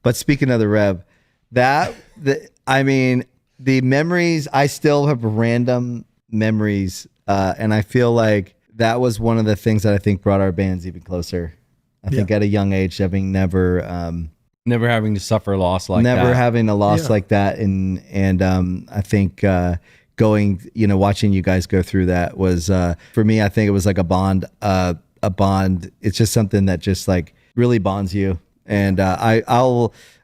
But speaking of the Rev, the memories, I still have random memories. And I feel like that was one of the things that I think brought our bands even closer. I think at a young age, having never having to suffer loss like that. Never having a loss like that. And I think going, watching you guys go through that was, for me, I think it was like a bond. It's just something that just like really bonds you. And I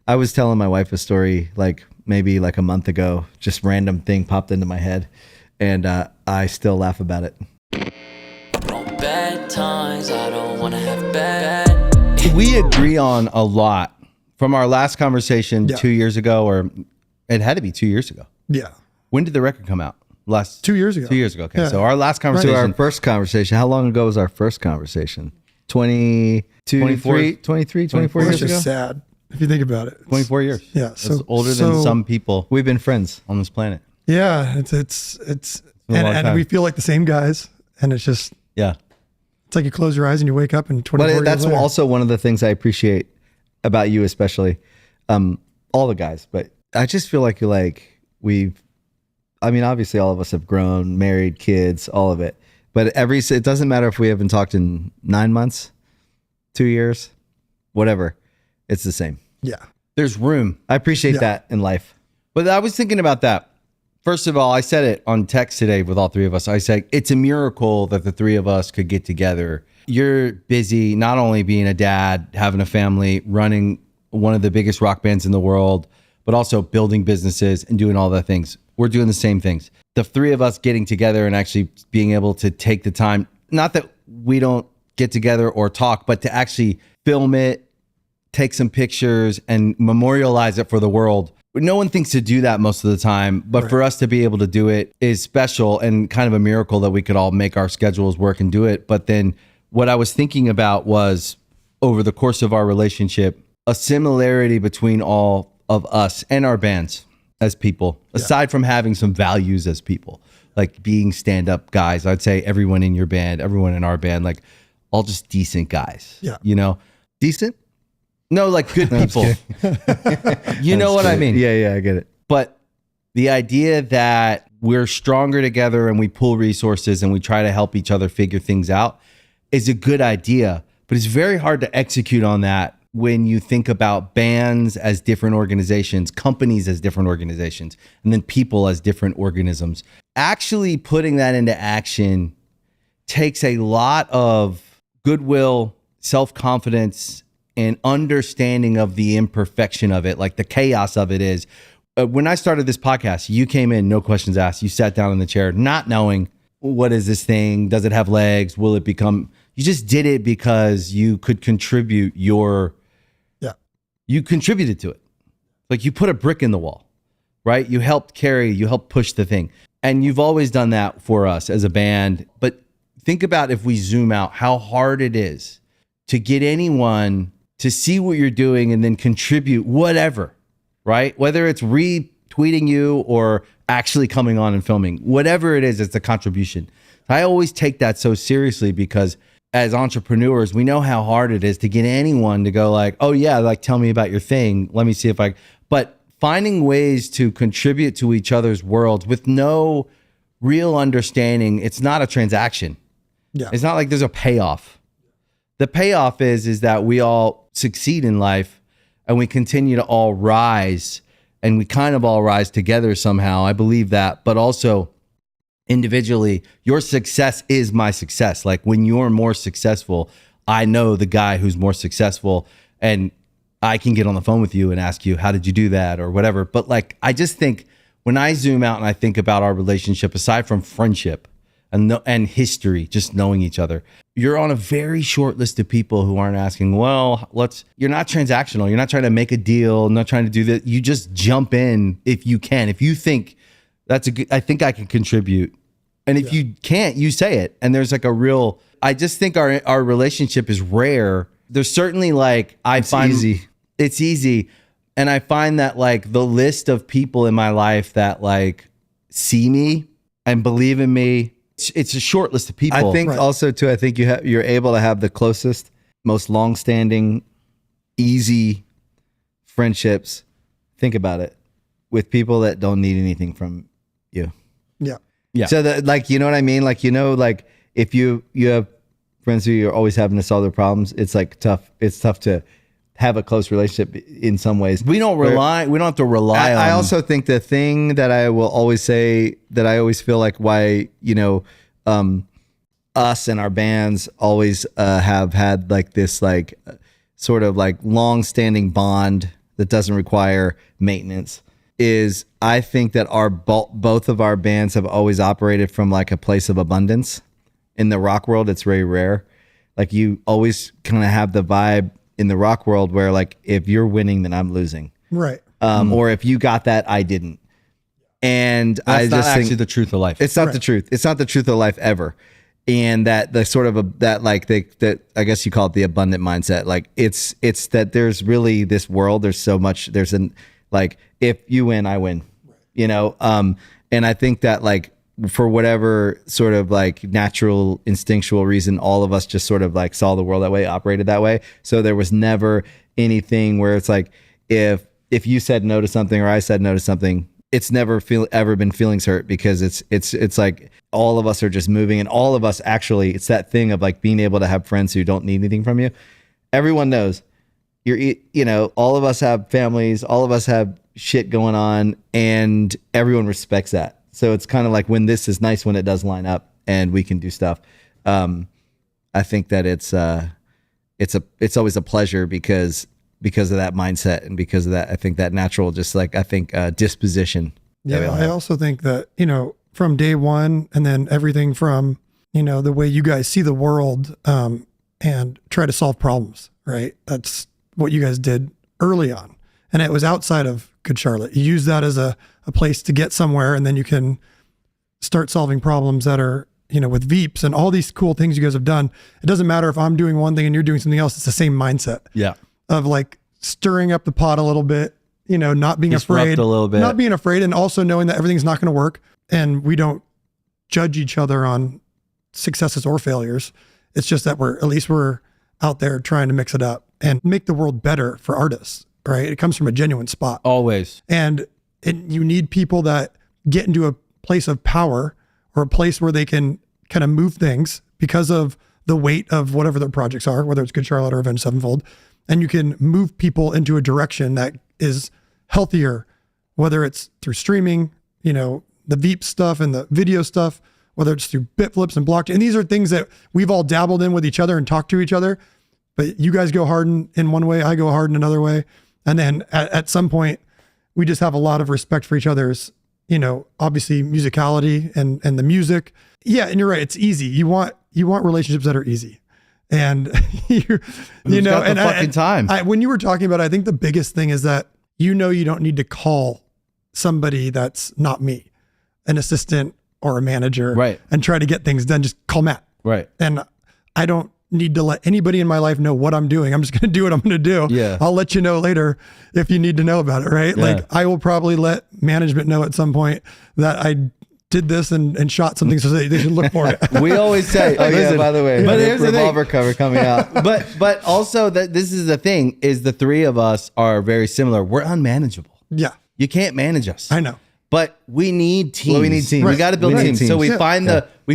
was telling my wife a story like maybe like a month ago, just random thing popped into my head. And I still laugh about it. On bad times, I don't want to have bad. We agree on a lot from our last conversation 2 years ago, or it had to be 2 years ago. Yeah. When did the record come out? 2 years ago. 2 years ago. Okay. Yeah. So our last conversation. Our first conversation. How long ago was our first conversation? 24 It's years ago? just sad if you think about it. 24 years. Yeah. That's older than some people We've been friends on this planet. Yeah. It's and we feel like the same guys. And it's just, it's like you close your eyes and you wake up and 24 years that's later. also one of the things I appreciate about you, especially all the guys. But I just feel like obviously all of us have grown, married, kids, all of it. But it doesn't matter if we haven't talked in 9 months, 2 years, whatever. It's the same. Yeah. There's room. I appreciate that in life. But I was thinking about that. First of all, I said it on text today with all three of us. I said, it's a miracle that the three of us could get together. You're busy not only being a dad, having a family, running one of the biggest rock bands in the world, but also building businesses and doing all the things. We're doing the same things. The three of us getting together and actually being able to take the time, not that we don't get together or talk, but to actually film it, take some pictures and memorialize it for the world. No one thinks to do that most of the time, but for us to be able to do it is special and kind of a miracle that we could all make our schedules work and do it. But then what I was thinking about was, over the course of our relationship, a similarity between all of us and our bands as people, aside from having some values as people, like being stand-up guys. I'd say everyone in your band, everyone in our band, like all just decent guys. Yeah. Decent? No, like good people. You know what I mean? Yeah, I get it. But the idea that we're stronger together and we pool resources and we try to help each other figure things out is a good idea. But it's very hard to execute on that when you think about bands as different organizations, companies as different organizations, and then people as different organisms. Actually putting that into action takes a lot of goodwill, self-confidence, and understanding of the imperfection of it, like the chaos of it is. When I started this podcast, you came in, no questions asked. You sat down in the chair, not knowing, what is this thing? Does it have legs? Will it become? You just did it because you could contribute you contributed to it. Like you put a brick in the wall, right? You helped push the thing. And you've always done that for us as a band. But think about, if we zoom out, how hard it is to get anyone to see what you're doing and then contribute whatever, right? Whether it's retweeting you or actually coming on and filming, whatever it is, it's a contribution. I always take that so seriously because as entrepreneurs, we know how hard it is to get anyone to go like, oh yeah, like tell me about your thing. Let me see if but finding ways to contribute to each other's worlds with no real understanding. It's not a transaction. Yeah. It's not like there's a payoff. The payoff is that we all succeed in life and we continue to all rise, and we kind of all rise together somehow. I believe that, but also individually, your success is my success. Like when you're more successful, I know the guy who's more successful, and I can get on the phone with you and ask you, how did you do that or whatever. But like, I just think when I zoom out and I think about our relationship, aside from friendship and history, just knowing each other, you're on a very short list of people who aren't asking, well, you're not transactional. You're not trying to make a deal, not trying to do that. You just jump in if you can. If you think I think I can contribute. And if you can't, you say it. And there's like I just think our relationship is rare. There's certainly it's easy. And I find that like the list of people in my life that like see me and believe in me, it's a short list of people. I think also too, I think you're able to have the closest, most long-standing, easy friendships, think about it, with people that don't need anything from you. Yeah. Yeah. So that, like, you know what I mean? Like, like if you have friends who you're always having to solve their problems, it's like tough. It's tough to have a close relationship in some ways. We don't have to rely on. I also think the thing that I will always say that I always feel like why, us and our bands always have had like this like sort of like long-standing bond that doesn't require maintenance is I think that both of our bands have always operated from like a place of abundance. In the rock world, it's very rare. Like you always kind of have the vibe in the rock world where like if you're winning, then I'm losing. Right. Or if you got that, I didn't. And That's I not just actually think the truth of life. it's not the truth. It's not the truth of life ever. And that the sort of that I guess you call it the abundant mindset. Like it's that there's really this world. There's so much. There's like if you win, I win. And I think that like for whatever sort of like natural instinctual reason, all of us just sort of like saw the world that way, operated that way. So there was never anything where it's like if you said no to something or I said no to something, it's never ever been feelings hurt because it's like all of us are just moving and all of us actually, it's that thing of like being able to have friends who don't need anything from you. Everyone knows all of us have families, all of us have shit going on and everyone respects that. So it's kind of like when this is nice when it does line up and we can do stuff. I think that it's always a pleasure because of that mindset and because of that, I think that natural, just like, I think disposition. Yeah. I also think that, from day one and then everything from, the way you guys see the world and try to solve problems, right? That's what you guys did early on. And it was outside of Good Charlotte. You use that as a place to get somewhere and then you can start solving problems that are, with Veeps and all these cool things you guys have done. It doesn't matter if I'm doing one thing and you're doing something else. It's the same mindset. Yeah. Of like stirring up the pot a little bit, not being Disrupt afraid, a little bit. not being afraid and also knowing that everything's not going to work and we don't judge each other on successes or failures. It's just that we're out there trying to mix it up and make the world better for artists, right? It comes from a genuine spot. Always. And you need people that get into a place of power or a place where they can kind of move things because of the weight of whatever their projects are, whether it's Good Charlotte or Avenged Sevenfold. And you can move people into a direction that is healthier, whether it's through streaming, the Veep stuff and the video stuff, whether it's through bit flips and blockchain. And these are things that we've all dabbled in with each other and talked to each other. But you guys go hard in one way, I go hard in another way. And then at some point, we just have a lot of respect for each other's, obviously musicality and the music. Yeah. And you're right. It's easy. You want relationships that are easy. And time. When you were talking about it, I think the biggest thing is that, you don't need to call somebody that's not me, an assistant or a manager, right, and try to get things done. Just call Matt. Right. And I don't need to let anybody in my life know what I'm doing. I'm just going to do what I'm going to do. Yeah. I'll let you know later if you need to know about it. Right. Yeah. Like I will probably let management know at some point that I did this and shot something so they should look for it. We always say, listen, by the way, but here's the Revolver cover coming out. but also that this is the thing is the three of us are very similar. We're unmanageable. Yeah. You can't manage us. I know. But we need teams. Well, we need teams. We got to build We need teams. teams. So we Yeah.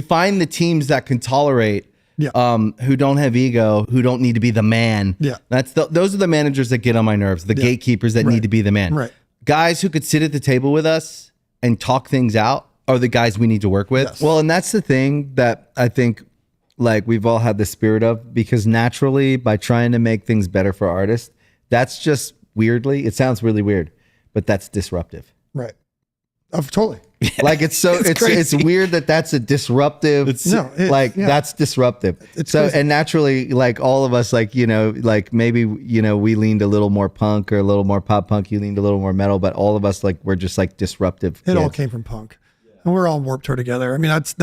find the teams that can tolerate who don't have ego, who don't need to be the man. Yeah. Those are the managers that get on my nerves, the gatekeepers that need to be the man. Right. Guys who could sit at the table with us and talk things out are the guys we need to work with. Yes. Well, and that's the thing that I think like we've all had the spirit of, because naturally by trying to make things better for artists, that's just weirdly, it sounds really weird, but that's disruptive. Right. Totally. Like it's weird that that's a disruptive. That's disruptive. It's so crazy. And naturally, like all of us, like like maybe we leaned a little more punk or a little more pop punk. You leaned a little more metal, but all of us like we're just like disruptive. It all came from punk, and we're all on Warped Tour together. I mean, that's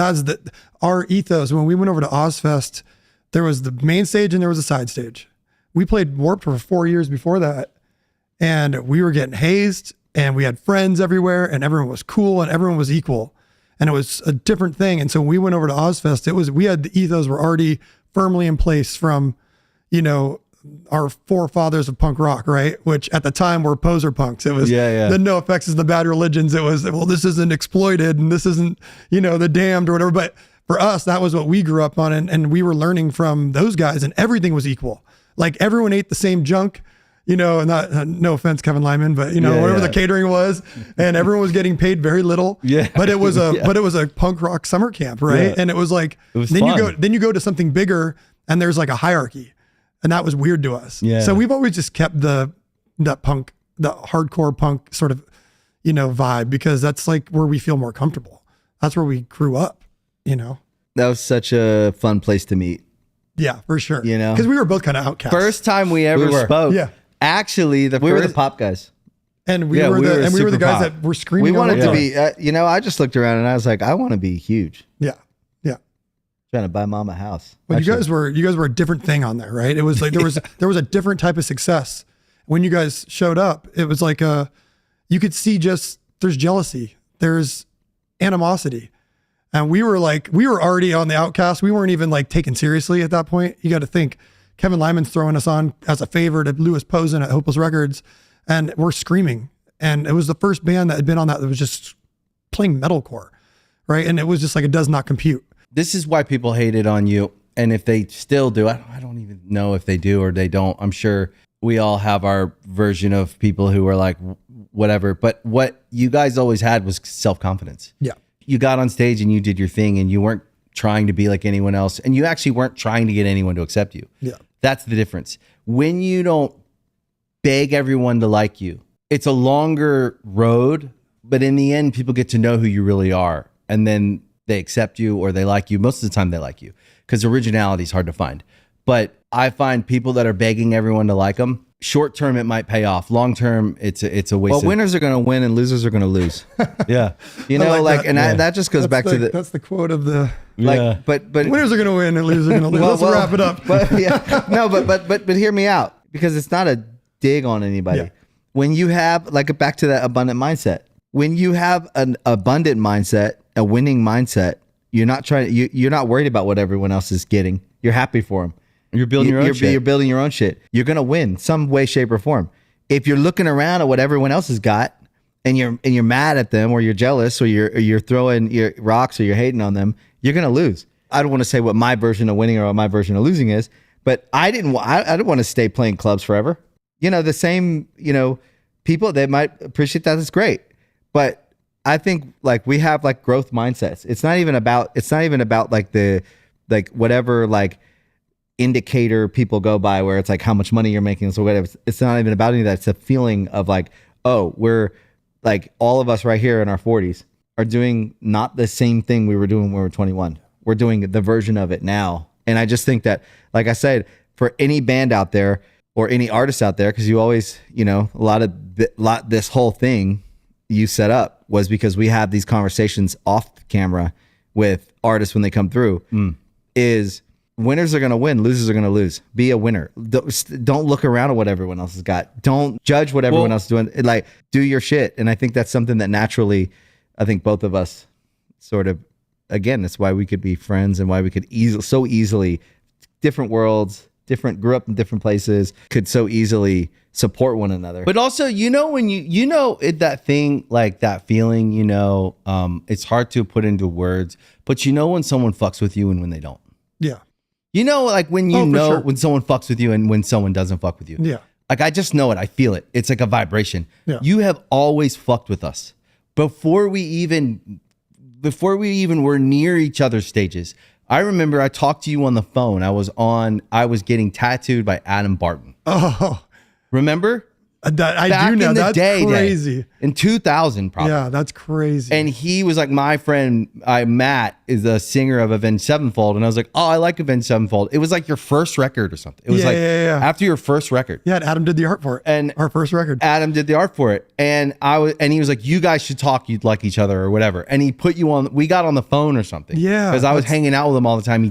our ethos. When we went over to Ozfest, there was the main stage and there was a side stage. We played Warped Tour for 4 years before that, and we were getting hazed. And we had friends everywhere and everyone was cool and everyone was equal. And it was a different thing. And so when we went over to Ozfest, we had the ethos were already firmly in place from, our forefathers of punk rock, right? Which at the time were poser punks. It was the NoFX and the Bad Religions. It was, well, this isn't Exploited and this isn't, the Damned or whatever. But for us, that was what we grew up on. And we were learning from those guys, and everything was equal. Like everyone ate the same junk, and not, no offense, Kevin Lyman, but whatever the catering was, and everyone was getting paid very little. Yeah. But it was a punk rock summer camp, right? Yeah. And it was like, then you go to something bigger, and there's like a hierarchy, and that was weird to us. Yeah. So we've always just kept that punk, the hardcore punk sort of, vibe, because that's like where we feel more comfortable. That's where we grew up, That was such a fun place to meet. Yeah, for sure. Because we were both kind of outcasts. First time we ever spoke. Yeah. Actually, we were the pop guys. And we were the guys that were screaming. We wanted to be, I just looked around and I was like, I want to be huge. Yeah. Yeah. Trying to buy mom a house. But you guys were a different thing on there, right? It was like, there was a different type of success. When you guys showed up, it was like, you could see there's jealousy, there's animosity. And we were already on the outcast. We weren't even like taken seriously at that point. You got to think, Kevin Lyman's throwing us on as a favor to Lewis Posen at Hopeless Records, and we're screaming. And it was the first band that had been on that was just playing metalcore, right? And it was just like, it does not compute. This is why people hated on you. And if they still do, I don't even know if they do or they don't. I'm sure we all have our version of people who are like, whatever. But what you guys always had was self-confidence. Yeah. You got on stage and you did your thing, and you weren't trying to be like anyone else. And you actually weren't trying to get anyone to accept you. Yeah. That's the difference. When you don't beg everyone to like you, it's a longer road, but in the end, people get to know who you really are. And then they accept you or they like you. Most of the time they like you, because originality is hard to find. But I find people that are begging everyone to like them, short term, it might pay off. Long term, it's a waste. Well, winners are going to win and losers are going to lose. Yeah. That just goes back to that's the quote of the, but winners are going to win and losers are going to lose. Let's wrap it up. But hear me out, because it's not a dig on anybody. Yeah. When you have, back to that abundant mindset, when you have an abundant mindset, a winning mindset, you're not worried about what everyone else is getting. You're happy for them. You're building your own shit. You're building your own shit. You're going to win some way, shape, or form. If you're looking around at what everyone else has got and you're mad at them, or you're jealous, or you're throwing your rocks, or you're hating on them, you're going to lose. I don't want to say what my version of winning or what my version of losing is, but I didn't want to stay playing clubs forever. The same, people, they might appreciate that. That's great. But I think we have growth mindsets. It's not even about the whatever indicator people go by, where it's how much money you're making, so whatever. It's not even about any of that. It's a feeling of we're all of us right here in our 40s are doing not the same thing we were doing when we were 21. We're doing the version of it now. And I just think that, like I said, for any band out there or any artist out there, because you always, this whole thing you set up was because we have these conversations off camera with artists when they come through, is winners are going to win, losers are going to lose. Be a winner. Don't look around at what everyone else has got. Don't judge what everyone else is doing. Do your shit. And I think that's something that naturally, I think both of us sort of, again, that's why we could be friends and why we could so easily, different worlds, grew up in different places, could so easily support one another. But also, when that thing, that feeling, it's hard to put into words, but when someone fucks with you and when they don't. Yeah. When someone fucks with you and when someone doesn't fuck with you. Yeah. I just know it. I feel it. It's like a vibration. Yeah. You have always fucked with us. Before we even were near each other's stages. I remember I talked to you on the phone. I was getting tattooed by Adam Barton. Oh. Remember? I do know. That's crazy. In 2000, probably. Yeah, that's crazy. And he was my friend, Matt, is a singer of Avenged Sevenfold. And I was like, oh, I like Avenged Sevenfold. It was your first record or something. It was after your first record. Yeah, and Adam did the art for it. And our first record. Adam did the art for it. And he was like, you guys should talk. You'd like each other or whatever. And he put you on, we got on the phone or something. Yeah. Because I was hanging out with him all the time.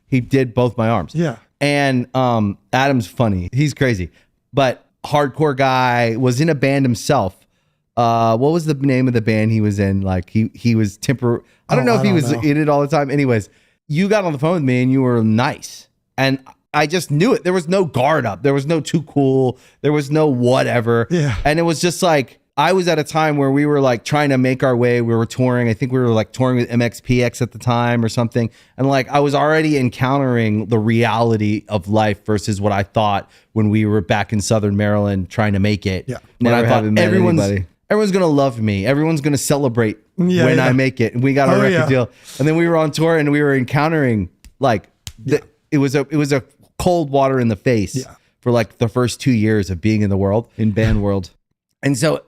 He did both my arms. Yeah. And Adam's funny. He's crazy. But hardcore guy, was in a band himself. What was the name of the band he was in? He was temper. I don't know if he was in it all the time. Anyways, you got on the phone with me and you were nice. And I just knew it. There was no guard up. There was no too cool. There was no whatever. Yeah. And it was just like, I was at a time where we were like trying to make our way. We were touring. I think we were like touring with MXPX at the time or something. And like, I was already encountering the reality of life versus what I thought when we were back in Southern Maryland trying to make it. Yeah. When Never I thought having met anybody. everyone's going to love me. Everyone's going to celebrate Yeah, when yeah. I make it. And we got a Oh, record yeah. deal. And then we were on tour and we were encountering like, it was a cold water in the face Yeah. for like the first 2 years of being in the world. In band world. And so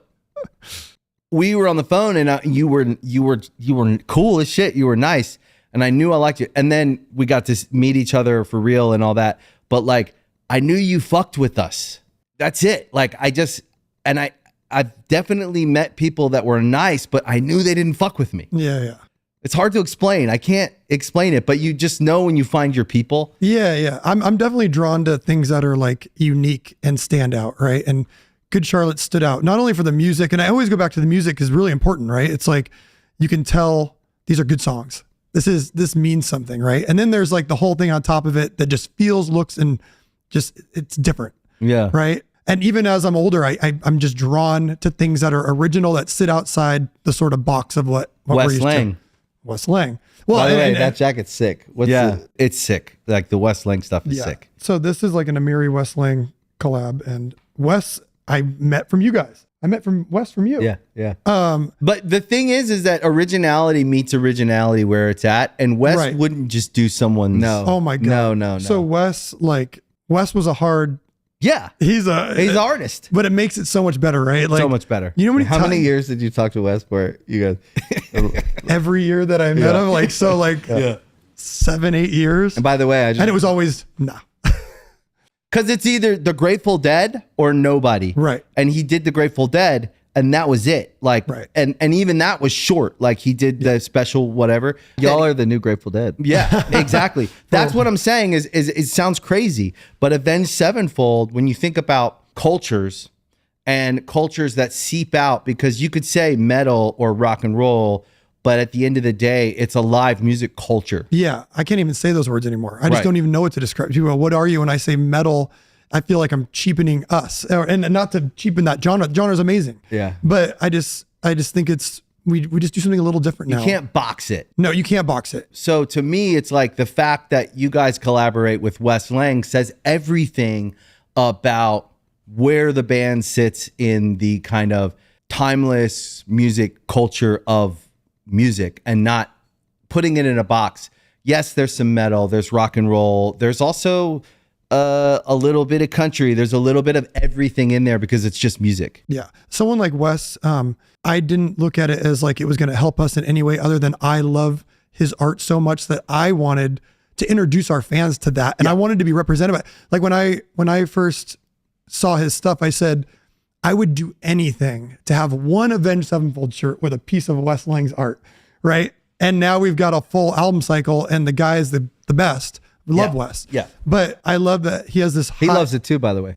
we were on the phone and you were cool as shit. You were nice. And I knew I liked you. And then we got to meet each other for real and all that. But like, I knew you fucked with us. That's it. Like I've definitely met people that were nice, but I knew they didn't fuck with me. Yeah. It's hard to explain. I can't explain it, but you just know when you find your people. Yeah. I'm definitely drawn to things that are like unique and stand out, right? And Good Charlotte stood out, not only for the music, and I always go back to the music is really important, right? It's like, you can tell these are good songs. This means something, right? And then there's like the whole thing on top of it that just feels, looks, and just, it's different, Yeah. right? And even as I'm older, I'm just drawn to things that are original, that sit outside the sort of box of what we're Wes used to. Lang. Wes Lang. Well, By the way, and- that jacket's sick. What's Yeah. It's sick. Like the Wes Lang stuff is yeah. sick. So this is like an Amiri Wes Lang collab, and Wes I met from you guys. I met from Wes from you. Yeah. But the thing is that originality meets originality where it's at. And Wes Right. wouldn't just do someone's. No. Oh my God. No. So Wes was a hard. Yeah. He's He's an artist. but it makes it so much better, right? Like So much better. You know How many years did you talk to Wes for? You guys. Every year that I met him, like 7, 8 years, And by the way, and it was always no. Because it's either the Grateful Dead or nobody. Right. And he did the Grateful Dead and that was it. Like, Right. and even that was short. Like he did the special whatever. y'all are the new Grateful Dead. Yeah, exactly. That's what I'm saying is it sounds crazy, but Avenged Sevenfold, when you think about cultures and cultures that seep out, because you could say metal or rock and roll, but at the end of the day, it's a live music culture. Yeah, I can't even say those words anymore. I just Right. don't even know what to describe. People go, what are you? When I say metal, I feel like I'm cheapening us, and not to cheapen that genre. The genre's amazing. Yeah. But I just think it's we just do something a little different now. You can't box it. No, you can't box it. So to me, it's like the fact that you guys collaborate with Wes Lang says everything about where the band sits in the kind of timeless music culture of music and not putting it in a box. Yes, there's some metal, there's rock and roll, there's also a little bit of country, there's a little bit of everything in there because it's just music. Yeah. Someone like Wes, I didn't look at it as like it was going to help us in any way other than I love his art so much that I wanted to introduce our fans to that. And I wanted to be represented by, like when I first saw his stuff, I said, I would do anything to have one Avenged Sevenfold shirt with a piece of Wes Lang's art. Right. And now we've got a full album cycle and the guy is the best. We love Wes. Yeah. But I love that he has this. He loves it too, by the way.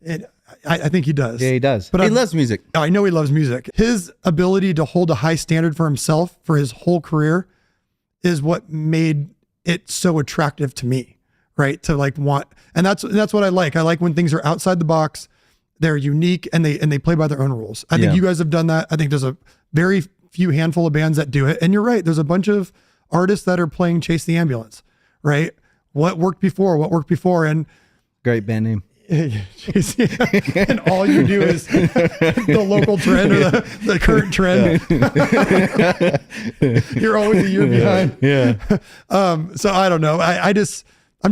I think he does. Yeah, he does. But He I loves music. I know he loves music. His ability to hold a high standard for himself for his whole career is what made it so attractive to me, right? To like want, and that's what I like. I like when things are outside the box, they're unique, and they play by their own rules. I think you guys have done that. I think there's a very few handful of bands that do it. And you're right. There's a bunch of artists that are playing Chase the Ambulance, right? What worked before, and Great band name. and all you do is the local trend or the current trend. You're always a year behind. Yeah. So I don't know. I'm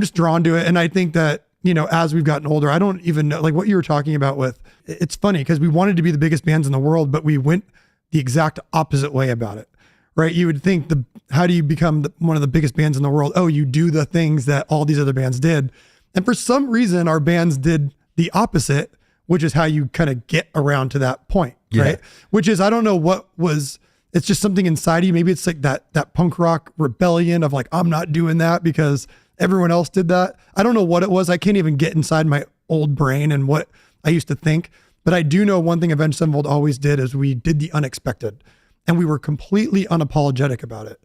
just drawn to it. And I think that, you know, as we've gotten older, I don't even know, like what you were talking about with, it's funny because we wanted to be the biggest bands in the world, but we went the exact opposite way about it. Right. You would think how do you become one of the biggest bands in the world? Oh, you do the things that all these other bands did. And for some reason, our bands did the opposite, which is how you kind of get around to that point. Right. Which is, I don't know what was, it's just something inside you. Maybe it's like that punk rock rebellion of like, I'm not doing that because everyone else did that. I don't know what it was. I can't even get inside my old brain and what I used to think. But I do know one thing Avenged Sevenfold always did is we did the unexpected. And we were completely unapologetic about it.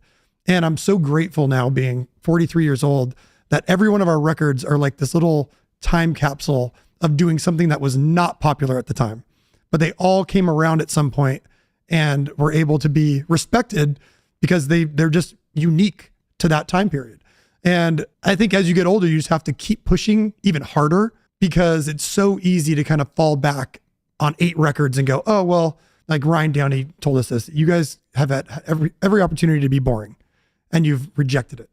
And I'm so grateful now being 43 years old that every one of our records are like this little time capsule of doing something that was not popular at the time, but they all came around at some point and were able to be respected because they're just unique to that time period. And I think as you get older, you just have to keep pushing even harder, because it's so easy to kind of fall back on 8 records and go, oh, well, like Ryan Downey told us this, you guys have had every opportunity to be boring and you've rejected it.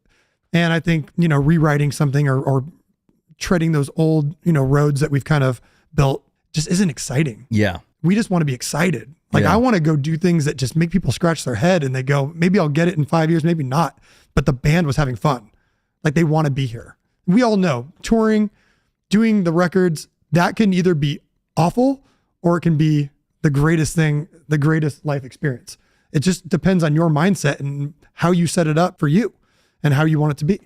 And I think, rewriting something or treading those old, roads that we've kind of built just isn't exciting. Yeah. We just want to be excited. Like I want to go do things that just make people scratch their head and they go, maybe I'll get it in 5 years, maybe not. But the band was having fun. Like they want to be here. We all know touring, doing the records, that can either be awful or it can be the greatest thing, the greatest life experience. It just depends on your mindset and how you set it up for you and how you want it to be.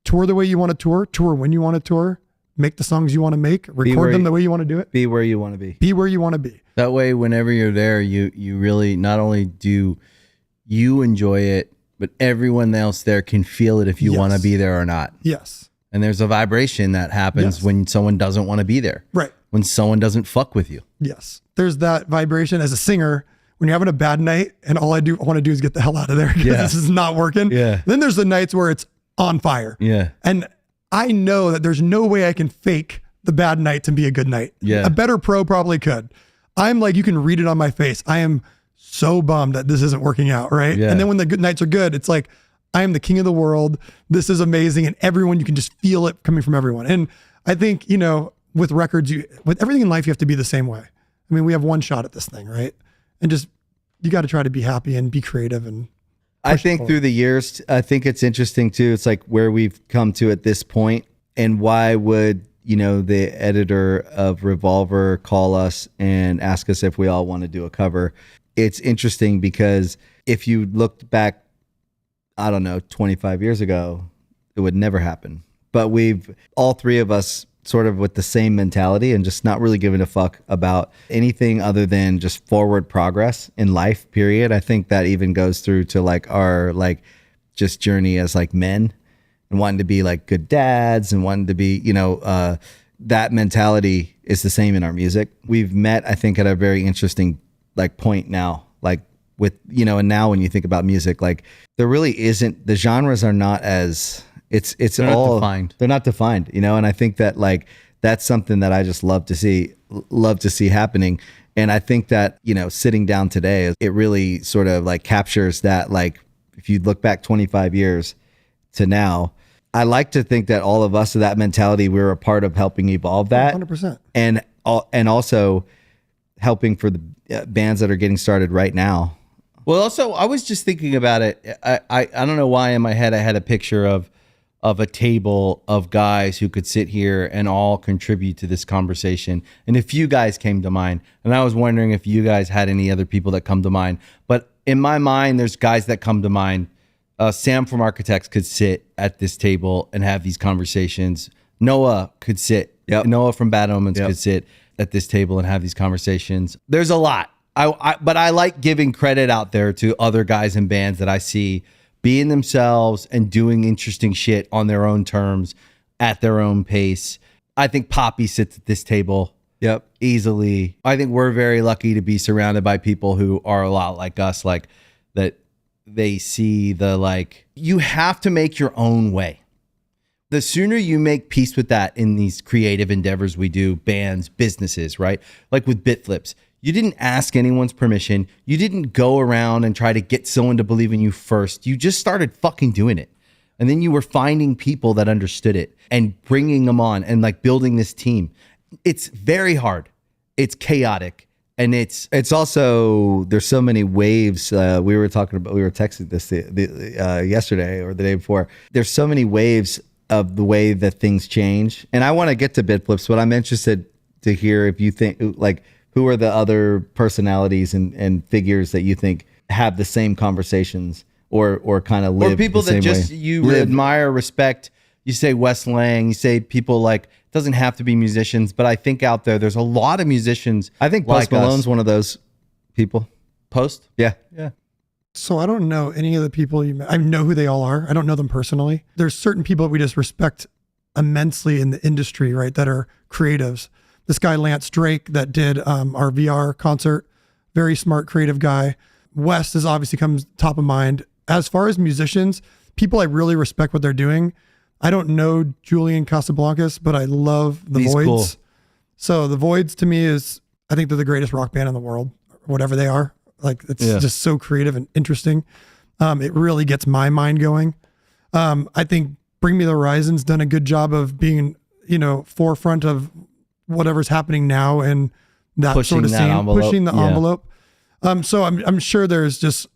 Tour the way you want to tour when you want to tour, make the songs you want to make, record them the way you want to do it. Be where you want to be. Be where you want to be. That way, whenever you're there, you really not only do you enjoy it, but everyone else there can feel it if you want to be there or not. Yes. And there's a vibration that happens when someone doesn't want to be there. Right. When someone doesn't fuck with you. Yes. There's that vibration as a singer when you're having a bad night and all I want to do is get the hell out of there because this is not working. Yeah. Then there's the nights where it's on fire. Yeah. And I know that there's no way I can fake the bad night to be a good night. Yeah. A better pro probably could. I'm like, you can read it on my face. I am so bummed that this isn't working out. Right. Yeah. And then when the good nights are good, it's like, I am the king of the world. This is amazing. And everyone, you can just feel it coming from everyone. And I think, with records, with everything in life, you have to be the same way. I mean, we have one shot at this thing, right? And just, you got to try to be happy and be creative. And I think through the years, I think it's interesting too. It's like where we've come to at this point, and why would, the editor of Revolver call us and ask us if we all want to do a cover. It's interesting because if you looked back, I don't know, 25 years ago, it would never happen. But we've all three of us sort of with the same mentality and just not really giving a fuck about anything other than just forward progress in life, period. I think that even goes through to like our like just journey as like men and wanting to be like good dads and wanting to be, that mentality is the same in our music. We've met, I think, at a very interesting like point now, like with, and now when you think about music, like there really isn't, the genres are not as, they're all defined. They're not defined, and I think that like, that's something that I just love to see happening. And I think that, sitting down today, it really sort of like captures that, like, if you look back 25 years to now, I like to think that all of us of that mentality, we're a part of helping evolve that. 100%. And also helping for the bands that are getting started right now. Well, also, I was just thinking about it. I don't know why in my head I had a picture of a table of guys who could sit here and all contribute to this conversation. And a few guys came to mind. And I was wondering if you guys had any other people that come to mind. But in my mind, there's guys that come to mind. Sam from Architects could sit at this table and have these conversations. Noah could sit. Yep. Noah from Bad Omens could sit at this table and have these conversations. There's a lot. But I like giving credit out there to other guys and bands that I see being themselves and doing interesting shit on their own terms at their own pace. I think Poppy sits at this table. Yep. Easily. I think we're very lucky to be surrounded by people who are a lot like us, like that they see the, like, you have to make your own way. The sooner you make peace with that in these creative endeavors we do, bands, businesses, right? Like with Bitflips, you didn't ask anyone's permission. You didn't go around and try to get someone to believe in you first. You just started fucking doing it. And then you were finding people that understood it and bringing them on and like building this team. It's very hard. It's chaotic. And it's also, there's so many waves. We were texting this yesterday or the day before. There's so many waves of the way that things change. And I want to get to Bitflips, but I'm interested to hear if you think, like, who are the other personalities and figures that you think have the same conversations or kind of live or people the that same just way? you admire, respect. You say Wes Lang, you say people like, it doesn't have to be musicians, but I think out there's a lot of musicians. I think Post Malone's one of those people. Post? Yeah. Yeah. So I don't know any of the people you met. I know who they all are. I don't know them personally. There's certain people that we just respect immensely in the industry, right, that are creatives. This guy, Lance Drake, that did our VR concert, very smart, creative guy. West is obviously comes top of mind. As far as musicians, people I really respect what they're doing. I don't know Julian Casablancas, but I love the He's Voids. cool. So the Voids to me is, I think they're the greatest rock band in the world, whatever they are. Like it's just so creative and interesting. It really gets my mind going. I think Bring Me the Horizon's done a good job of being, forefront of whatever's happening now and that Pushing sort of that scene, envelope. pushing the Yeah. envelope. So I'm sure there's just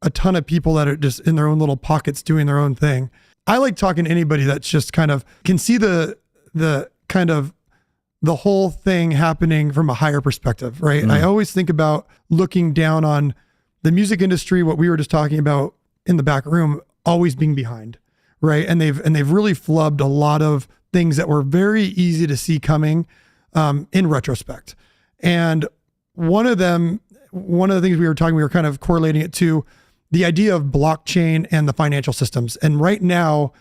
a ton of people that are just in their own little pockets doing their own thing. I like talking to anybody that's just kind of can see the kind of the whole thing happening from a higher perspective, right? I always think about looking down on the music industry, what we were just talking about in the back room, always being behind, right? And they've really flubbed a lot of things that were very easy to see coming in retrospect. And one of the things we were kind of correlating it to the idea of blockchain and the financial systems. And right now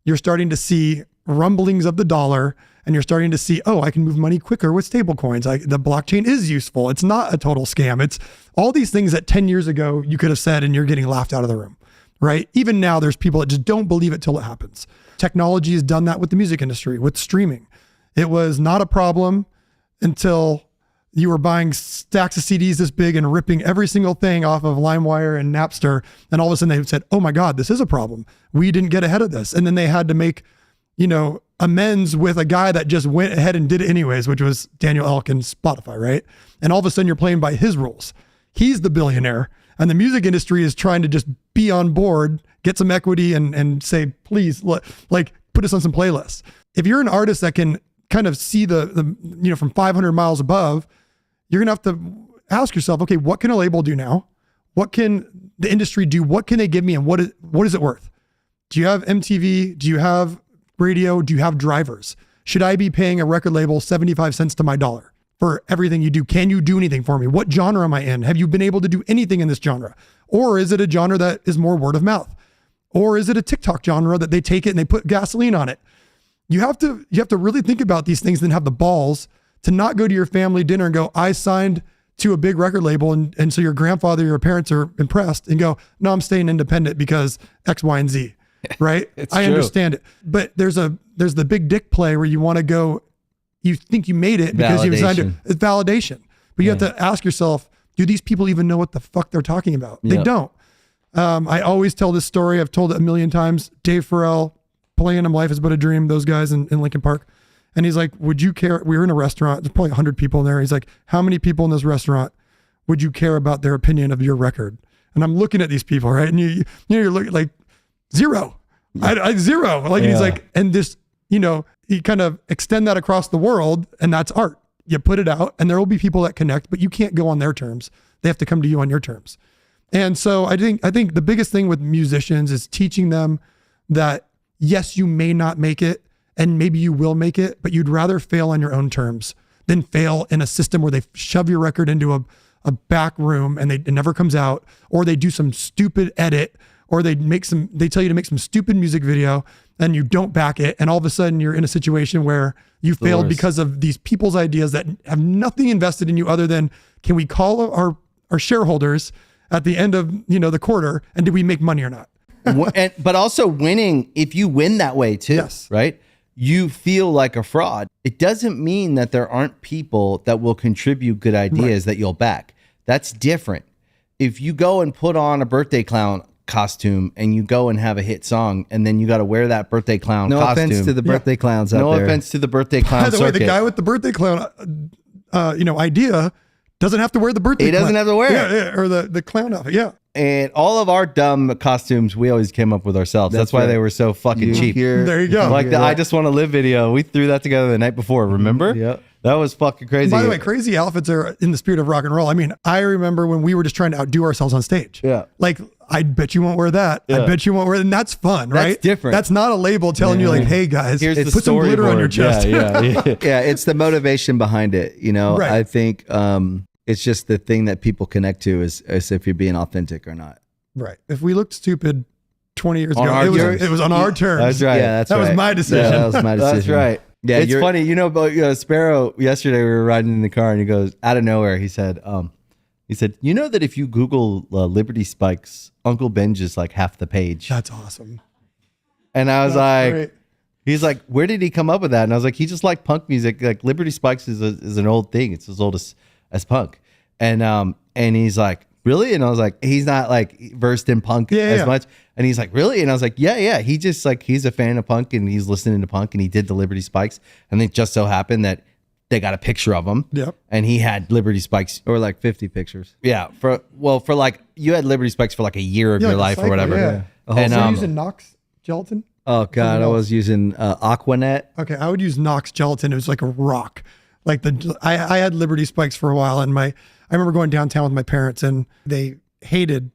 you're starting to see rumblings of the dollar, and you're starting to see, I can move money quicker with stable coins. The blockchain is useful. It's not a total scam. It's all these things that 10 years ago you could have said, and you're getting laughed out of the room, right? Even now there's people that just don't believe it till it happens. Technology has done that with the music industry, with streaming. It was not a problem until you were buying stacks of CDs this big and ripping every single thing off of LimeWire and Napster. And all of a sudden they said, oh my God, this is a problem. We didn't get ahead of this. And then they had to make, amends with a guy that just went ahead and did it anyways, which was Daniel Elk and Spotify, right? And all of a sudden you're playing by his rules. He's the billionaire, and the music industry is trying to just be on board, get some equity and say, please, like put us on some playlists. If you're an artist that can kind of see the from 500 miles above, you're going to have to ask yourself, okay, what can a label do now? What can the industry do? What can they give me? And what is it worth? Do you have MTV? Do you have radio? Do you have drivers? Should I be paying a record label 75 cents to my dollar for everything you do? Can you do anything for me? What genre am I in? Have you been able to do anything in this genre? Or is it a genre that is more word of mouth? Or is it a TikTok genre that they take it and they put gasoline on it? You have to really think about these things and have the balls to not go to your family dinner and go, I signed to a big record label. And so your grandfather, your parents are impressed and go, no, I'm staying independent because X, Y, and Z. Right. I understand it. But there's the big dick play where you want to go, you think you made it because you signed it. It's validation. But you have to ask yourself, do these people even know what the fuck they're talking about? They don't. I always tell this story. I've told it a million times. Dave Farrell, Palladium Life is But a Dream, those guys in Lincoln Park. And he's like, would you care? We were in a restaurant. There's probably 100 people in there. He's like, how many people in this restaurant would you care about their opinion of your record? And I'm looking at these people, right? And you're looking like zero. I zero. Like, and he's like, and this, you kind of extend that across the world, and that's art. You put it out and there will be people that connect, but you can't go on their terms. They have to come to you on your terms. And so I think the biggest thing with musicians is teaching them that yes, you may not make it, and maybe you will make it, but you'd rather fail on your own terms than fail in a system where they shove your record into a back room and it never comes out, or they do some stupid edit, or they tell you to make some stupid music video and you don't back it. And all of a sudden you're in a situation where you failed because of these people's ideas that have nothing invested in you other than, can we call our shareholders at the end of, the quarter, and did we make money or not? But also winning, if you win that way too, right? You feel like a fraud. It doesn't mean that there aren't people that will contribute good ideas that you'll back. That's different. If you go and put on a birthday clown costume and you go and have a hit song, and then you got to wear that birthday clown costume. No offense to the birthday clowns out there. No offense to the birthday clown By the way, circuit. the guy with the birthday clown, idea doesn't have to wear the birthday He doesn't have to wear it. Yeah, or the clown outfit. Yeah. And all of our dumb costumes, we always came up with ourselves. That's why they were so fucking cheap. There you go. Like the I Just Want to Live video, we threw that together the night before, remember? Yep. That was fucking crazy. By the way, crazy outfits are in the spirit of rock and roll. I mean, I remember when we were just trying to outdo ourselves on stage. Yeah. Like, I bet you won't wear that. Yeah. I bet you won't wear that. And that's fun, right? That's different. That's not a label telling you like, hey guys, Here's the put some glitter on your chest. Yeah. Yeah, it's the motivation behind it. Right. I think it's just the thing that people connect to is if you're being authentic or not. Right. If we looked stupid, 20 years On ago. our It terms. was on our terms. That's right. Yeah, that's That was right. my decision. Yeah, that was my decision. That's right. Yeah, It's funny, you know, but Sparrow, yesterday we were riding in the car and he goes, out of nowhere, he said, you know that if you Google Liberty Spikes, Uncle Benji is like half the page. That's awesome. And I was That's like, great. he's like, where did he come up with that? And I was like, he just liked punk music. Like Liberty Spikes is an old thing. It's as old as punk. And he's like, really? And I was like, he's not like versed in punk as much. And he's like, really? And I was like, yeah. He just like, he's a fan of punk and he's listening to punk and he did the Liberty Spikes. And it just so happened that they got a picture of him. Yep. And he had Liberty Spikes. or like 50 pictures. Yeah. For like, you had Liberty Spikes for like a year of Yeah, your like a life or whatever. cycle, yeah. And So you're using Knox gelatin? Oh God, I else? was using Aquanet. Okay, I would use Knox gelatin. It was like a rock. Like I had Liberty Spikes for a while, and I remember going downtown with my parents, and they hated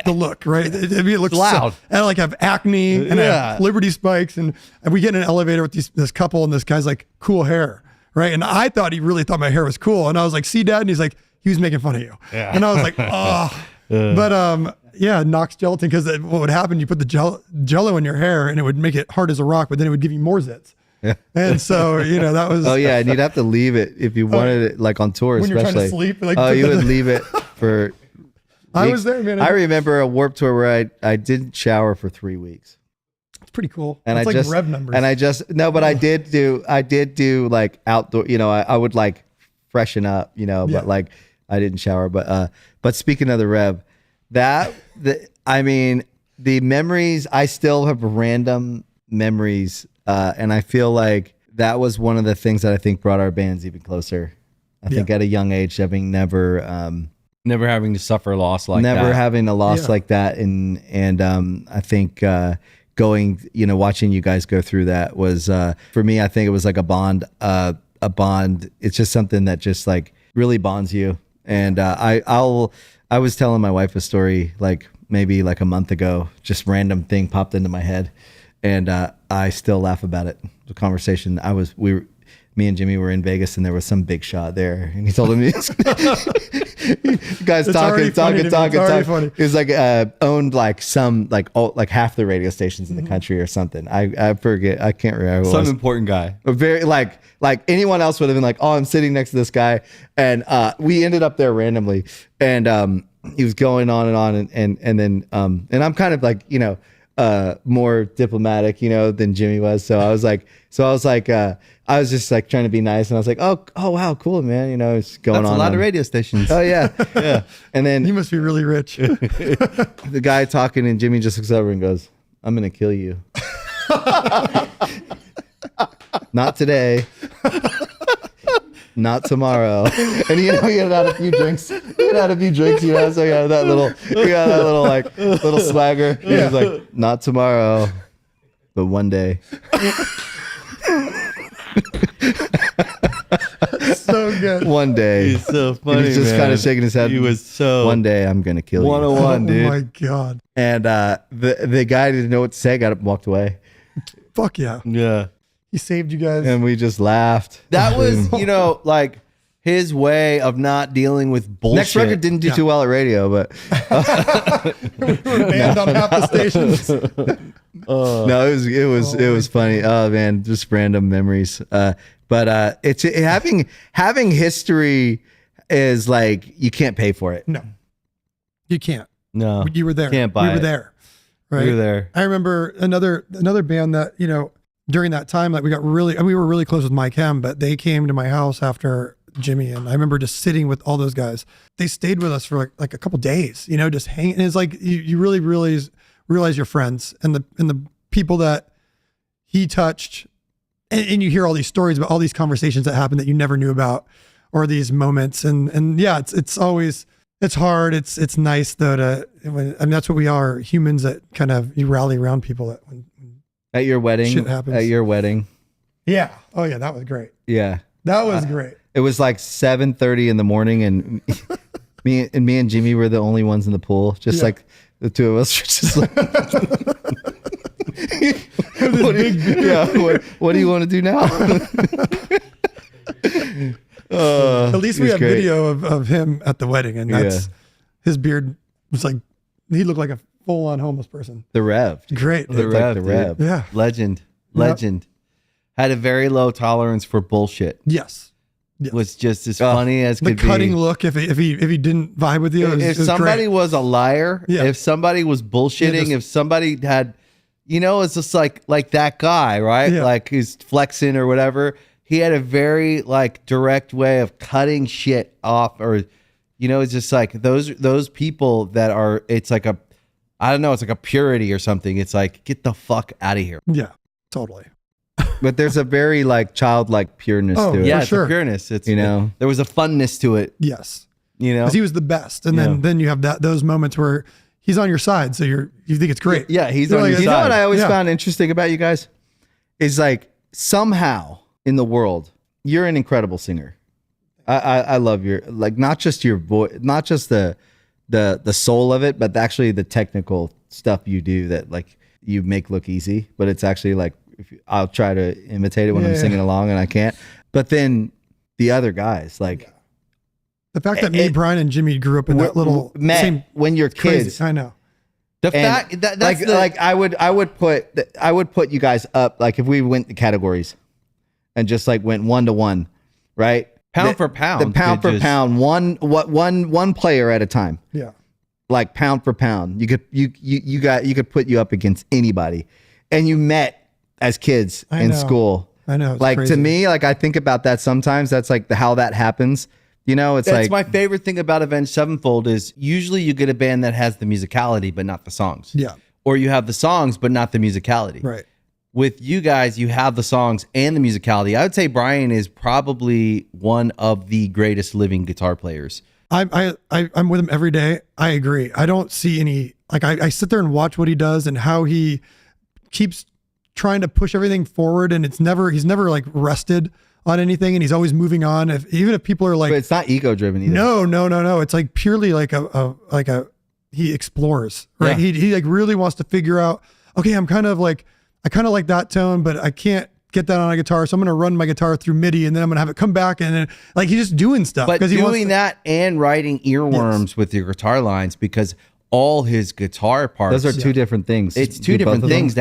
the look. Right, it looked loud. And I like have acne, and I have Liberty Spikes, and we get in an elevator with this couple, and this guy's like, cool hair, right? And I thought he really thought my hair was cool, and I was like, see, Dad, and he's like, he was making fun of you, and I was like, oh, but yeah, Knox gelatin, because what would happen, you put the jello in your hair, and it would make it hard as a rock, but then it would give you more zits. Yeah. And so, that was. Oh yeah, and you'd have to leave it if you wanted it, like on tour, when you're especially. trying to sleep. Like, Oh, you would leave it for. I was there, man. I remember a Warped Tour where I didn't shower for 3 weeks. It's pretty cool. And it's I like just rev numbers. And I just no, but I did do like outdoor. I would like freshen up, but like I didn't shower. But speaking of the rev, the memories, I still have random memories. And I feel like that was one of the things that I think brought our bands even closer. I think at a young age, having never having to suffer loss like that. Never having a loss like that. And I think going, watching you guys go through that was, for me, I think it was like a bond. It's just something that just like really bonds you. And I was telling my wife a story like maybe like a month ago, just random thing popped into my head. And I still laugh about it. The conversation me and Jimmy were in Vegas, and there was some big shot there, and he told him, guys talking. It was like owned like some like half the radio stations in the country or something. I forget. I can't remember. Who it was. Important guy. A very like anyone else would have been like, oh, I'm sitting next to this guy, and we ended up there randomly, and he was going on and then and I'm kind of like more diplomatic, than Jimmy was. So I was like, I was just like trying to be nice, and I was like, oh wow, cool, man. It's going That's on. a lot of radio stations. Oh yeah, yeah. And then you must be really rich. the guy talking, and Jimmy just looks over and goes, "I'm gonna kill you." Not today. Not tomorrow. And he had had a few drinks. So he had that little like little swagger. He was like, not tomorrow, but one day. So good. One day. He's so funny. He was just kind of shaking his head. He was so one day I'm gonna kill you. 101, dude. Oh my God. And the guy didn't know what to say, got up and walked away. Fuck yeah. Yeah. He saved you guys. And we just laughed. That was, like his way of not dealing with bullshit. Next record didn't do too well at radio, but we were banned on half the stations. no, it was funny. Oh man, just random memories. But it's having history is like you can't pay for it. No, you can't. No, you were there. Can't buy we were it. there. Right. We were there. I remember another band that during that time, like we were really close with Mike Hem, but they came to my house after Jimmy, and I remember just sitting with all those guys. They stayed with us for like a couple days, just hanging. And it's like you really realize your friends and the people that he touched, and you hear all these stories about all these conversations that happened that you never knew about, or these moments. And yeah, it's always, it's hard. It's nice though that's what we are, humans that kind of, you rally around people that when at your wedding. shit happens. At your wedding. Yeah. Oh yeah, that was great. Yeah. That was great. It was like 7:30 in the morning, and me and Jimmy were the only ones in the pool. Just like the two of us were just like, what do you want to do now? At least we have great. video of him at the wedding, and that's his beard was like, he looked like a full on homeless person. The Rev. Great. The Like Rev, the dude. Rev. Yeah. Legend. Had a very low tolerance for bullshit. Yes. Yes. Was just as funny as The could cutting be. look if he didn't vibe with you. If somebody was a liar, Yeah. if somebody was bullshitting, if somebody had, it's just like that guy, right? Yeah. Like he's flexing or whatever. He had a very like direct way of cutting shit off, or it's just like those people that are. It's like I don't know. It's like a purity or something. It's like get the fuck out of here. Yeah, totally. But there's a very like childlike pureness to it. Yeah, For it's sure. a pureness. It's there was a funness to it. Yes. Because he was the best, and then you have those moments where he's on your side, so you think it's great. Yeah, he's You're on like, your You know side. what I always Yeah. found interesting about you guys is like somehow in the world you're an incredible singer. I love your like not just your voice, not just the soul of it, but actually the technical stuff you do that like you make look easy, but it's actually like I'll try to imitate it when I'm singing along and I can't. But then the other guys like The fact that me, Brian, and Jimmy grew up in that little met same when you're crazy. kids. I know. The And fact that that's like I would put you guys up like if we went to categories and just like went 1-to-1, right? pound for pound. The pound could for just- pound, one player at a time. Yeah. Like pound for pound. You could put you up against anybody. And you met as kids I in know. school. I know. It's Like crazy. to me, like I think about that sometimes. That's like how that happens. It's That's like my favorite thing about Avenged Sevenfold is usually you get a band that has the musicality but not the songs. Yeah. Or you have the songs but not the musicality. Right. With you guys, you have the songs and the musicality. I would say Brian is probably one of the greatest living guitar players. I'm with him every day. I agree. I don't see any like I sit there and watch what he does and how he keeps trying to push everything forward, and he's never like rested on anything, and he's always moving on. Even if people are like, but it's not ego driven either. no, it's like purely like he explores, right? Yeah. He like really wants to figure out. Okay, I kind of like that tone, but I can't get that on a guitar, so I'm going to run my guitar through MIDI, and then I'm going to have it come back, and then like he's just doing stuff. But he wants doing to- that and writing earworms with your guitar lines because all his guitar parts. Those are two different things. It's two Do both different of them. things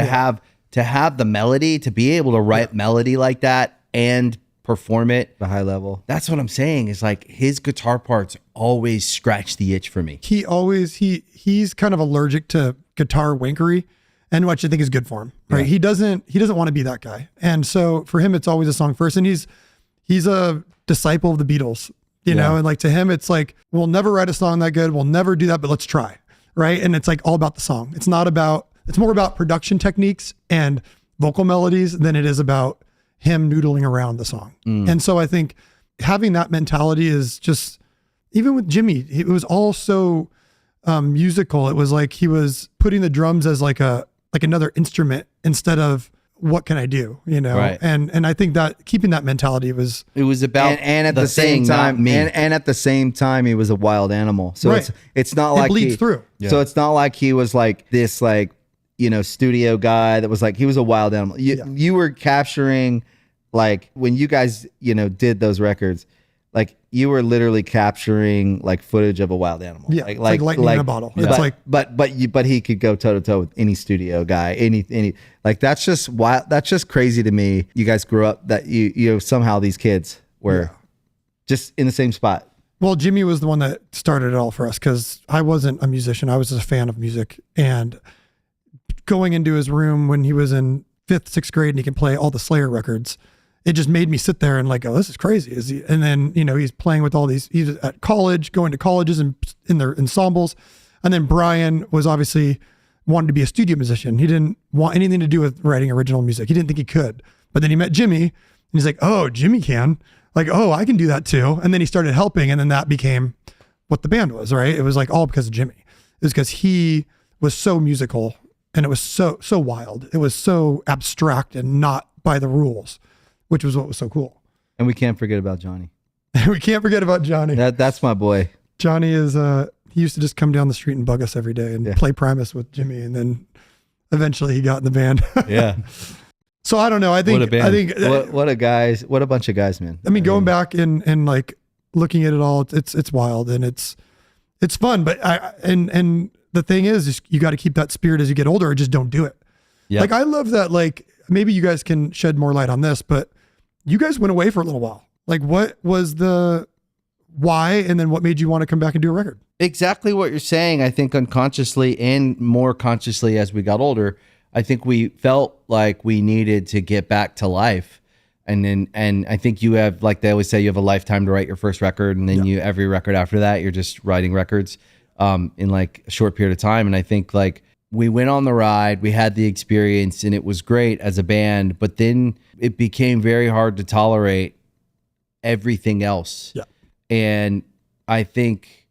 to have the melody, to be able to write melody like that and perform it. The high level. That's what I'm saying is like his guitar parts always scratch the itch for me. He's kind of allergic to guitar wankery, and which I think is good for him, right? He doesn't want to be that guy. And so for him, it's always a song first. And he's a disciple of the Beatles, you know, and like to him, it's like, we'll never write a song that good. We'll never do that, but let's try. Right. And it's like all about the song. It's more about production techniques and vocal melodies than it is about him noodling around the song. And so I think having that mentality is just, even with Jimmy, it was all so musical. It was like he was putting the drums as like another instrument instead of what can I do, Right. And I think that keeping that mentality was It was about and at the same thing, not time, me. and at the same time, he was a wild animal. So Right. it's not It like bleeds he, through. So it's not like he was like this like studio guy that was like he was a wild animal. You were capturing like when you guys did those records, like you were literally capturing like footage of a wild animal. Yeah, it's like lightning in a bottle. It's like- but he could go toe to toe with any studio guy. Any like that's just wild. That's just crazy to me. You guys grew up that you somehow these kids were just in the same spot. Well, Jimmy was the one that started it all for us because I wasn't a musician. I was just a fan of music. And going into his room when he was in 5th, 6th grade and he can play all the Slayer records, it just made me sit there and like, oh, this is crazy. And then, he's playing with all these, he's at college, going to colleges and in their ensembles. And then Brian was obviously wanted to be a studio musician. He didn't want anything to do with writing original music. He didn't think he could. But then he met Jimmy and he's like, oh, Jimmy can. Like, oh, I can do that too. And then he started helping. And then that became what the band was, right? It was like all because of Jimmy. It was because he was so musical and it was so wild. It was so abstract and not by the rules, which was what was so cool. And we can't forget about Johnny. We can't forget about Johnny. That's my boy. Johnny is, he used to just come down the street and bug us every day and play Primus with Jimmy. And then eventually he got in the band. Yeah. So I don't know. I think, What a band. What a bunch of guys, man. I mean, going back and like looking at it all, it's wild and it's fun. But and the thing is you got to keep that spirit as you get older, or just don't do it. Yep. Like I love that. Like maybe you guys can shed more light on this, but you guys went away for a little while. Like what was the why, and then what made you want to come back and do a record? Exactly what you're saying. I think unconsciously and more consciously as we got older, I think we felt like we needed to get back to life. And I think you have, like they always say, you have a lifetime to write your first record, and then every record after that, you're just writing records in like a short period of time. And I think like we went on the ride, we had the experience, and it was great as a band, but then it became very hard to tolerate everything else. Yeah. And I think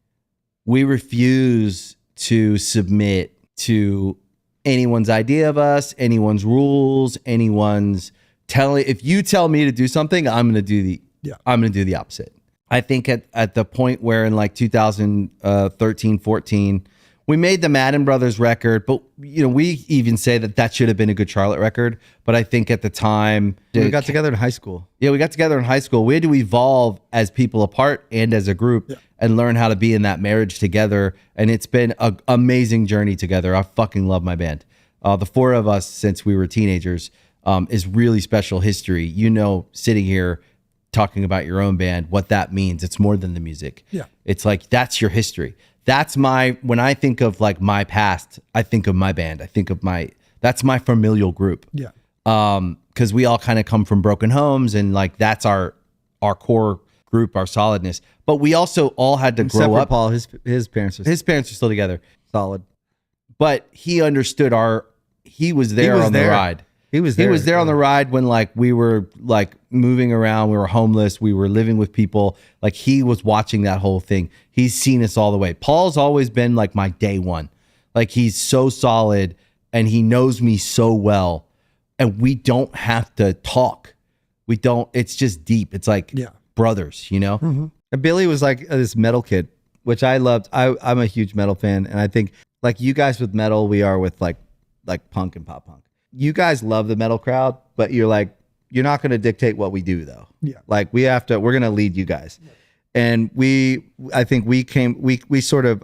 we refuse to submit to anyone's idea of us, anyone's rules, anyone's if you tell me to do something, I'm going to do the opposite. I think at the point where in like 2013, 14, we made the Madden Brothers record, but we even say that should have been a Good Charlotte record. But I think at the time we got together in high school. Yeah, we got together in high school. We had to evolve as people apart and as a group and learn how to be in that marriage together. And it's been an amazing journey together. I fucking love my band. The four of us since we were teenagers is really special history. Sitting here talking about your own band, what that means. It's more than the music. Yeah. It's like, that's your history. When I think of like my past, I think of my band. That's my familial group. Yeah. Cause we all kind of come from broken homes, and like, that's our core group, our solidness. But we also all had to Except grow for up. Paul, his parents are Still together. solid. But he understood he was there on the ride. He was there on the ride when like we were like moving around, we were homeless, we were living with people. Like he was watching that whole thing. He's seen us all the way. Paul's always been like my day one. Like he's so solid and he knows me so well, and we don't have to talk. It's just deep. It's like brothers, And Billy was like this metal kid, which I loved. I'm a huge metal fan, and I think like you guys with metal, we are with like punk and pop punk. You guys love the metal crowd, but you're not going to dictate what we do though. Yeah. Like we're going to lead you guys. And I think we sort of,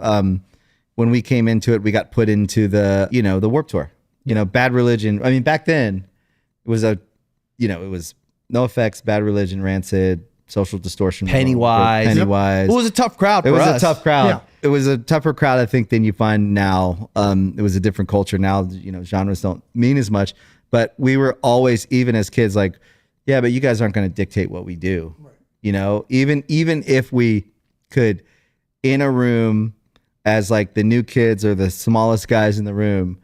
when we came into it, we got put into the Warped Tour, Bad Religion. I mean, back then it was it was No Effects, Bad Religion, Rancid, Social Distortion, Pennywise. It was a tough crowd. It was us. a tough crowd. Yeah. It was a tougher crowd, I think, than you find now. It was a different culture now. Genres don't mean as much, but we were always, even as kids, like, yeah, but you guys aren't going to dictate what we do. Right. Even if we could, in a room, as like the new kids or the smallest guys in the room,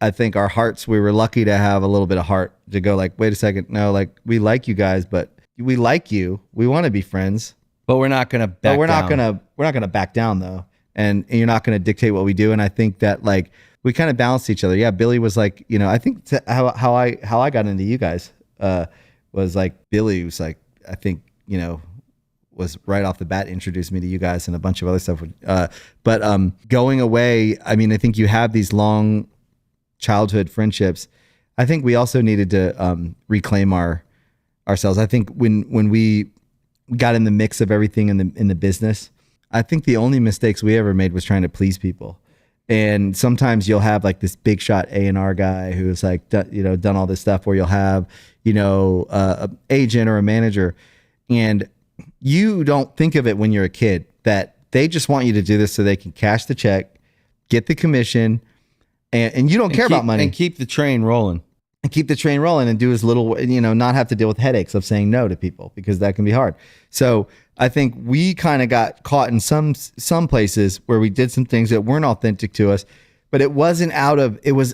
I think our hearts, we were lucky to have a little bit of heart to go like, wait a second, no, like we like you guys, but we like you. We want to be friends. But we're not gonna back down. We're not gonna back down though, and you're not gonna dictate what we do. And I think that like we kind of balanced each other. Yeah, Billy was like, I think how I got into you guys was like Billy was like, I think was right off the bat introduced me to you guys and a bunch of other stuff. But going away, I mean, I think you have these long childhood friendships. I think we also needed to reclaim ourselves. I think when we got in the mix of everything in the business, I think the only mistakes we ever made was trying to please people. And sometimes you'll have like this big shot A&R guy who's like done all this stuff, or you'll have a agent or a manager, and you don't think of it when you're a kid that they just want you to do this so they can cash the check, get the commission, and you don't care about money, and keep the train rolling. And do as little, not have to deal with headaches of saying no to people, because that can be hard. So I think we kind of got caught in some places where we did some things that weren't authentic to us, but it was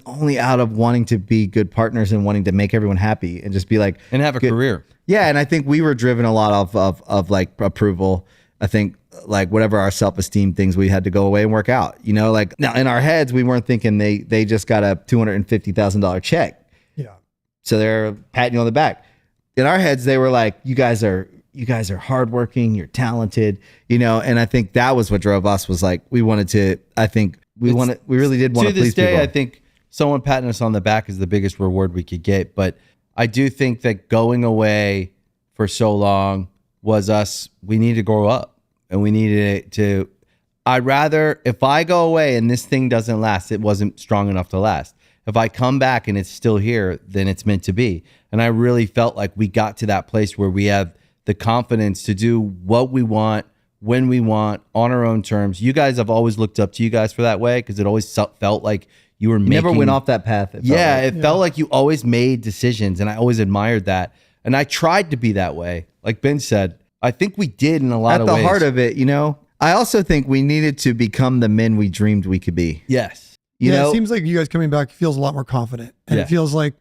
only out of wanting to be good partners and wanting to make everyone happy and just be like, and have a career. Yeah. And I think we were driven a lot of like approval. I think like whatever our self-esteem things, we had to go away and work out, like now in our heads, we weren't thinking they just got a $250,000 check. So they're patting you on the back. In our heads, they were like, you guys are hardworking, you're talented, and I think that was what drove us, was like, we wanted to, I think we really did want to please people. To this day, I think someone patting us on the back is the biggest reward we could get. But I do think that going away for so long was we needed to grow up, and we needed to I'd rather, if I go away and this thing doesn't last, it wasn't strong enough to last. If I come back and it's still here, then it's meant to be. And I really felt like we got to that place where we have the confidence to do what we want, when we want, on our own terms. You guys, I've always looked up to you guys for that way because it always felt like you were making... Never went off that path. It felt like you always made decisions, and I always admired that. And I tried to be that way. Like Ben said, I think we did in a lot of ways. At the heart of it, I also think we needed to become the men we dreamed we could be. Yes. You know, it seems like you guys coming back feels a lot more confident. And it feels like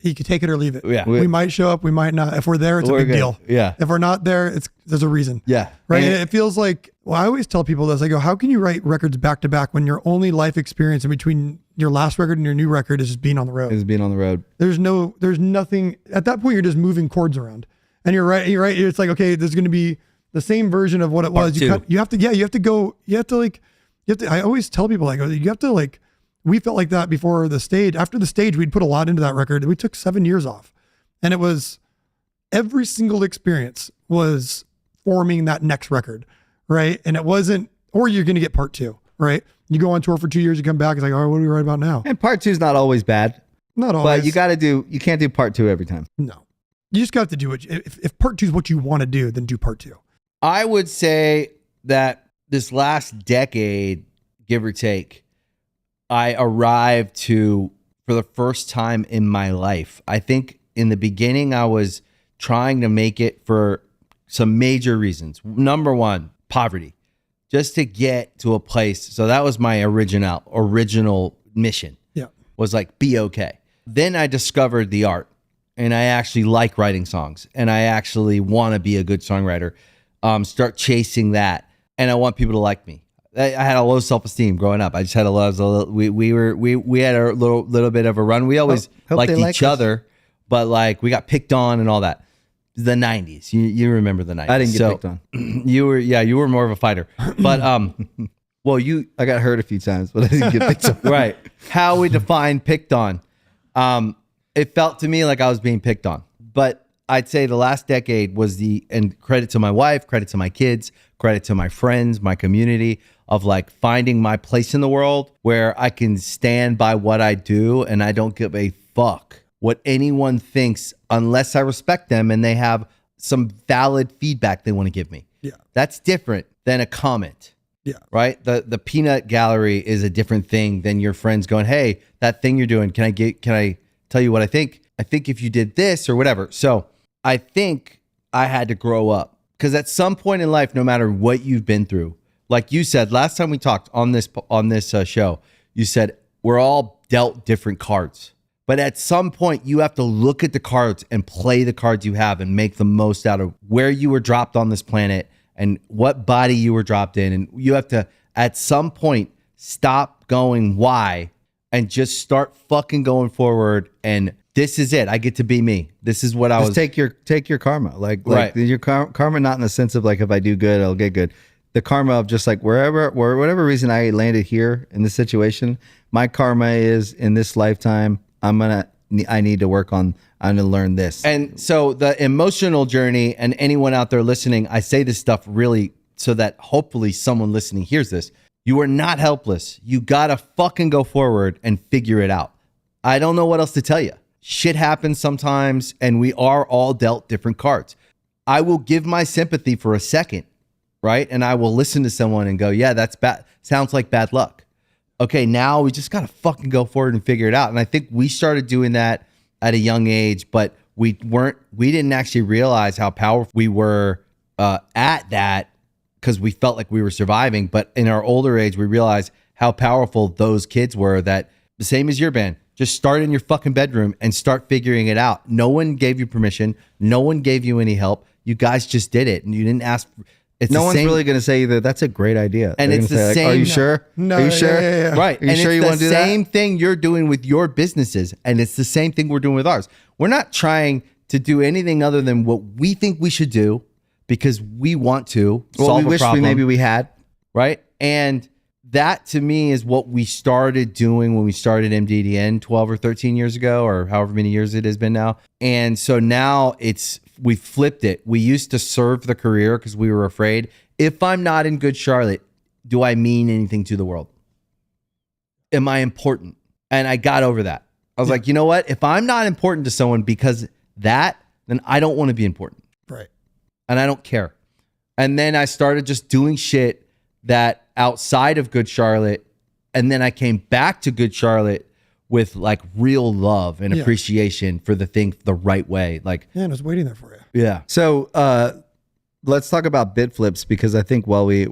you could take it or leave it. Yeah. We might show up, we might not. If we're there, it's a big deal. Yeah. If we're not there, there's a reason. Yeah. Right. And it feels like, I always tell people this. I go, how can you write records back to back when your only life experience in between your last record and your new record is just being on the road? Is being on the road. There's nothing at that point. You're just moving chords around, and you're right. It's like, okay, there's going to be the same version of what it was. You have to. I always tell people, like, you have to, like, we felt like that before the stage. After the stage, we'd put a lot into that record. We took 7 years off, and it was every single experience was forming that next record. Right. And it wasn't, or you're going to get part 2, right? You go on tour for 2 years, you come back, it's like, all right, what do we write about now? And part 2 is not always bad. Not always. But you can't do part 2 every time. No. You just got to do it. If part 2 is what you want to do, then do part 2. I would say that this last decade, give or take, I arrived to, for the first time in my life, I think in the beginning, I was trying to make it for some major reasons. Number one, poverty, just to get to a place. So that was my original mission. Yeah. Was like, be okay. Then I discovered the art, and I actually like writing songs, and I actually want to be a good songwriter. Start chasing that, and I want people to like me. I had a low self-esteem growing up. I just had we had a little bit of a run. We always liked each other, but like we got picked on and all that. The 90s. You remember the 90s. I didn't get picked on. You were more of a fighter. But I got hurt a few times, but I didn't get picked on. Right. How we define picked on. It felt to me like I was being picked on. But I'd say the last decade was and credit to my wife, credit to my kids, credit to my friends, my community, of like finding my place in the world where I can stand by what I do and I don't give a fuck what anyone thinks unless I respect them and they have some valid feedback they want to give me. Yeah. That's different than a comment. Yeah. Right? The peanut gallery is a different thing than your friends going, "Hey, that thing you're doing, can I tell you what I think? I think if you did this or whatever." So I think I had to grow up because at some point in life, no matter what you've been through, like you said, last time we talked on this show, you said we're all dealt different cards. But at some point, you have to look at the cards and play the cards you have and make the most out of where you were dropped on this planet and what body you were dropped in. And you have to, at some point, stop going why and just start fucking going forward. And this is it. I get to be me. This is what I was. Take your karma. Like Right. your karma, not in the sense of like, if I do good, I'll get good. The karma of just like whatever reason I landed here in this situation, my karma is in this lifetime. I need to work on. I'm gonna learn this. And so the emotional journey, and anyone out there listening, I say this stuff really so that hopefully someone listening hears this. You are not helpless. You gotta fucking go forward and figure it out. I don't know what else to tell you. Shit happens sometimes, and we are all dealt different cards. I will give my sympathy for a second, right? And I will listen to someone and go, yeah, that's bad. Sounds like bad luck. Okay, now we just got to fucking go forward and figure it out. And I think we started doing that at a young age, but we didn't actually realize how powerful we were at that because we felt like we were surviving. But in our older age, we realized how powerful those kids were, that the same as your band, just start in your fucking bedroom and start figuring it out. No one gave you permission. No one gave you any help. You guys just did it and you didn't ask. No one's really going to say either. That's a great idea. And it's the same. Are you sure? No, Are you sure? yeah. Right. Are you sure you want to do that? It's the same thing you're doing with your businesses. And it's the same thing we're doing with ours. We're not trying to do anything other than what we think we should do because we want to solve a problem. Maybe we had. Right. And that to me is what we started doing when we started MDDN 12 or 13 years ago, or however many years it has been now. And so now we flipped it. We used to serve the career because we were afraid. If I'm not in Good Charlotte, do I mean anything to the world? Am I important? And I got over that. I was like, you know what? If I'm not important to someone because that, then I don't want to be important. Right. And I don't care. And then I started just doing shit that outside of Good Charlotte. And then I came back to Good Charlotte with like real love and appreciation for the thing the right way. Like, yeah, and I was waiting there for you. yeah. So let's talk about bit flips, because I think while we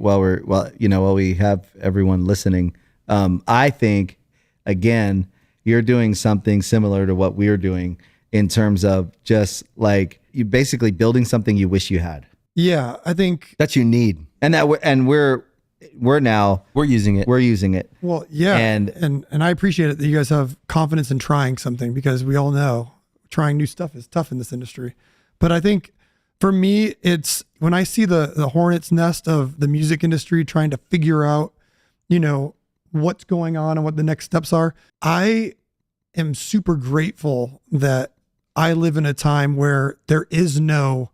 have everyone listening, I think again you're doing something similar to what we're doing in terms of just like you basically building something you wish you had. Yeah, I think that you need, and we're using it. We're using it. Well, yeah, and I appreciate it that you guys have confidence in trying something, because we all know trying new stuff is tough in this industry. But I think for me, it's when I see the hornet's nest of the music industry trying to figure out, what's going on and what the next steps are. I am super grateful that I live in a time where there is no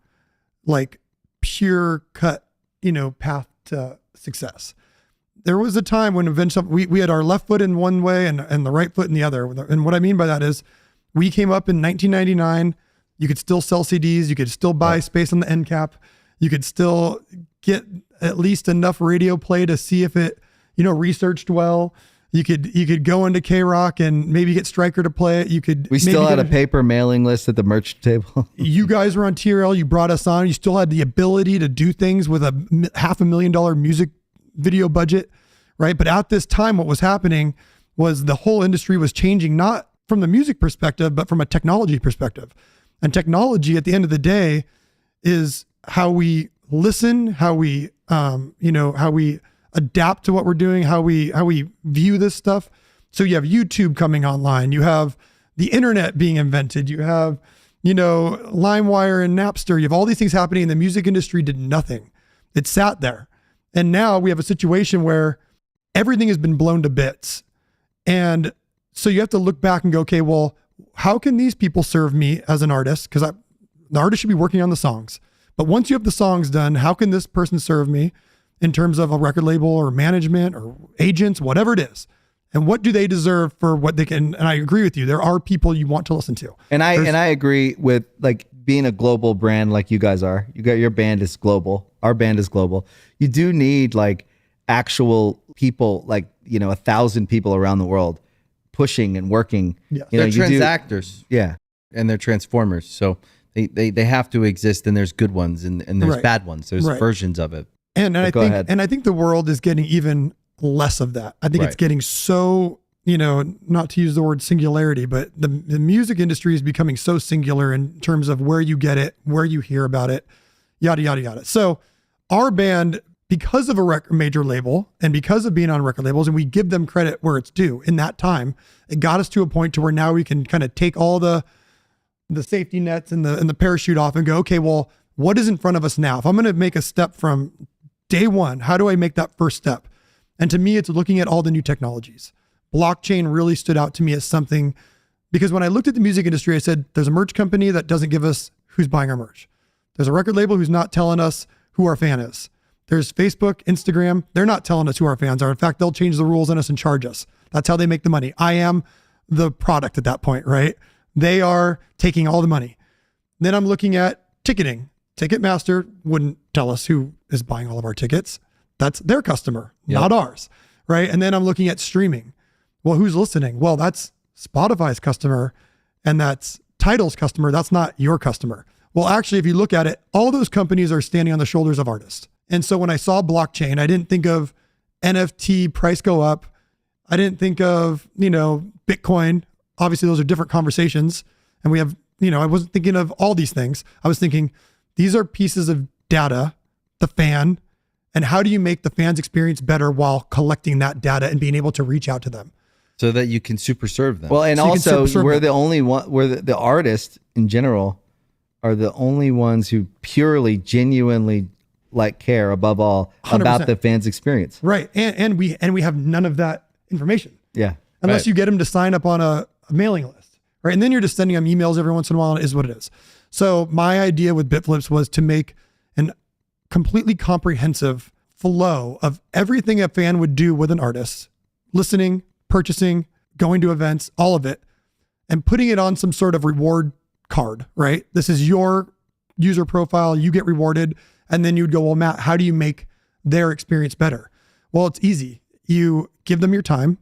like pure cut, path to success. There was a time when eventually we had our left foot in one way and the right foot in the other. And what I mean by that is we came up in 1999. You could still sell CDs. You could still buy space on the end cap. You could still get at least enough radio play to see if it, researched well. You could go into K-Rock and maybe get Stryker to play it. We still had a paper mailing list at the merch table. You guys were on TRL. You brought us on. You still had the ability to do things with a $500,000 music video budget, right? But at this time, what was happening was the whole industry was changing, not from the music perspective, but from a technology perspective. And technology at the end of the day is how we listen, how we adapt to what we're doing, how we view this stuff. So you have YouTube coming online, you have the internet being invented, you have, LimeWire and Napster, you have all these things happening, and the music industry did nothing. It sat there. And now we have a situation where everything has been blown to bits. And so you have to look back and go, okay, well, how can these people serve me as an artist? Because the artist should be working on the songs. But once you have the songs done, how can this person serve me in terms of a record label or management or agents, whatever it is? And what do they deserve for what they can? And I agree with you. There are people you want to listen to. And I agree with like being a global brand like you guys are. Your band is global. Our band is global. You do need like actual people, like 1,000 people around the world pushing and working. Yeah. They're transactors. Yeah. And they're transformers. So they have to exist, and there's good ones and there's bad ones. There's versions of it. And I think the world is getting even less of that. I think it's getting so, not to use the word singularity, but the music industry is becoming so singular in terms of where you get it, where you hear about it, yada, yada, yada. So our band, because of a major label and because of being on record labels, and we give them credit where it's due in that time, it got us to a point to where now we can kind of take all the safety nets and the parachute off and go, okay, well, what is in front of us now? If I'm going to make a step from day one, how do I make that first step? And to me, it's looking at all the new technologies. Blockchain really stood out to me as something, because when I looked at the music industry, I said, there's a merch company that doesn't give us who's buying our merch. There's a record label who's not telling us who our fan is. There's Facebook, Instagram. They're not telling us who our fans are. In fact, they'll change the rules on us and charge us. That's how they make the money. I am the product at that point, right? They are taking all the money. Then I'm looking at ticketing. Ticketmaster wouldn't tell us who is buying all of our tickets. That's their customer, not ours, right? And then I'm looking at streaming. Well, who's listening? Well, that's Spotify's customer, and that's Tidal's customer. That's not your customer. Well, actually, if you look at it, all those companies are standing on the shoulders of artists. And so when I saw blockchain, I didn't think of NFT price go up. I didn't think of, Bitcoin. Obviously, those are different conversations. And we have, I wasn't thinking of all these things. I was thinking, these are pieces of data, the fan, and how do you make the fan's experience better while collecting that data and being able to reach out to them? So that you can super serve them. Well, and so also we're the only one, the artists in general are the only ones who purely, genuinely care above all 100%. About the fans' experience. Right. And we have none of that information. Yeah. Unless you get them to sign up on a mailing list, right? And then you're just sending them emails every once in a while, and it is what it is. So my idea with BitFlips was to make an completely comprehensive flow of everything a fan would do with an artist, listening, purchasing, going to events, all of it, and putting it on some sort of reward card, right? This is your user profile, you get rewarded. And then you'd go, well, Matt, how do you make their experience better? Well, it's easy. You give them your time,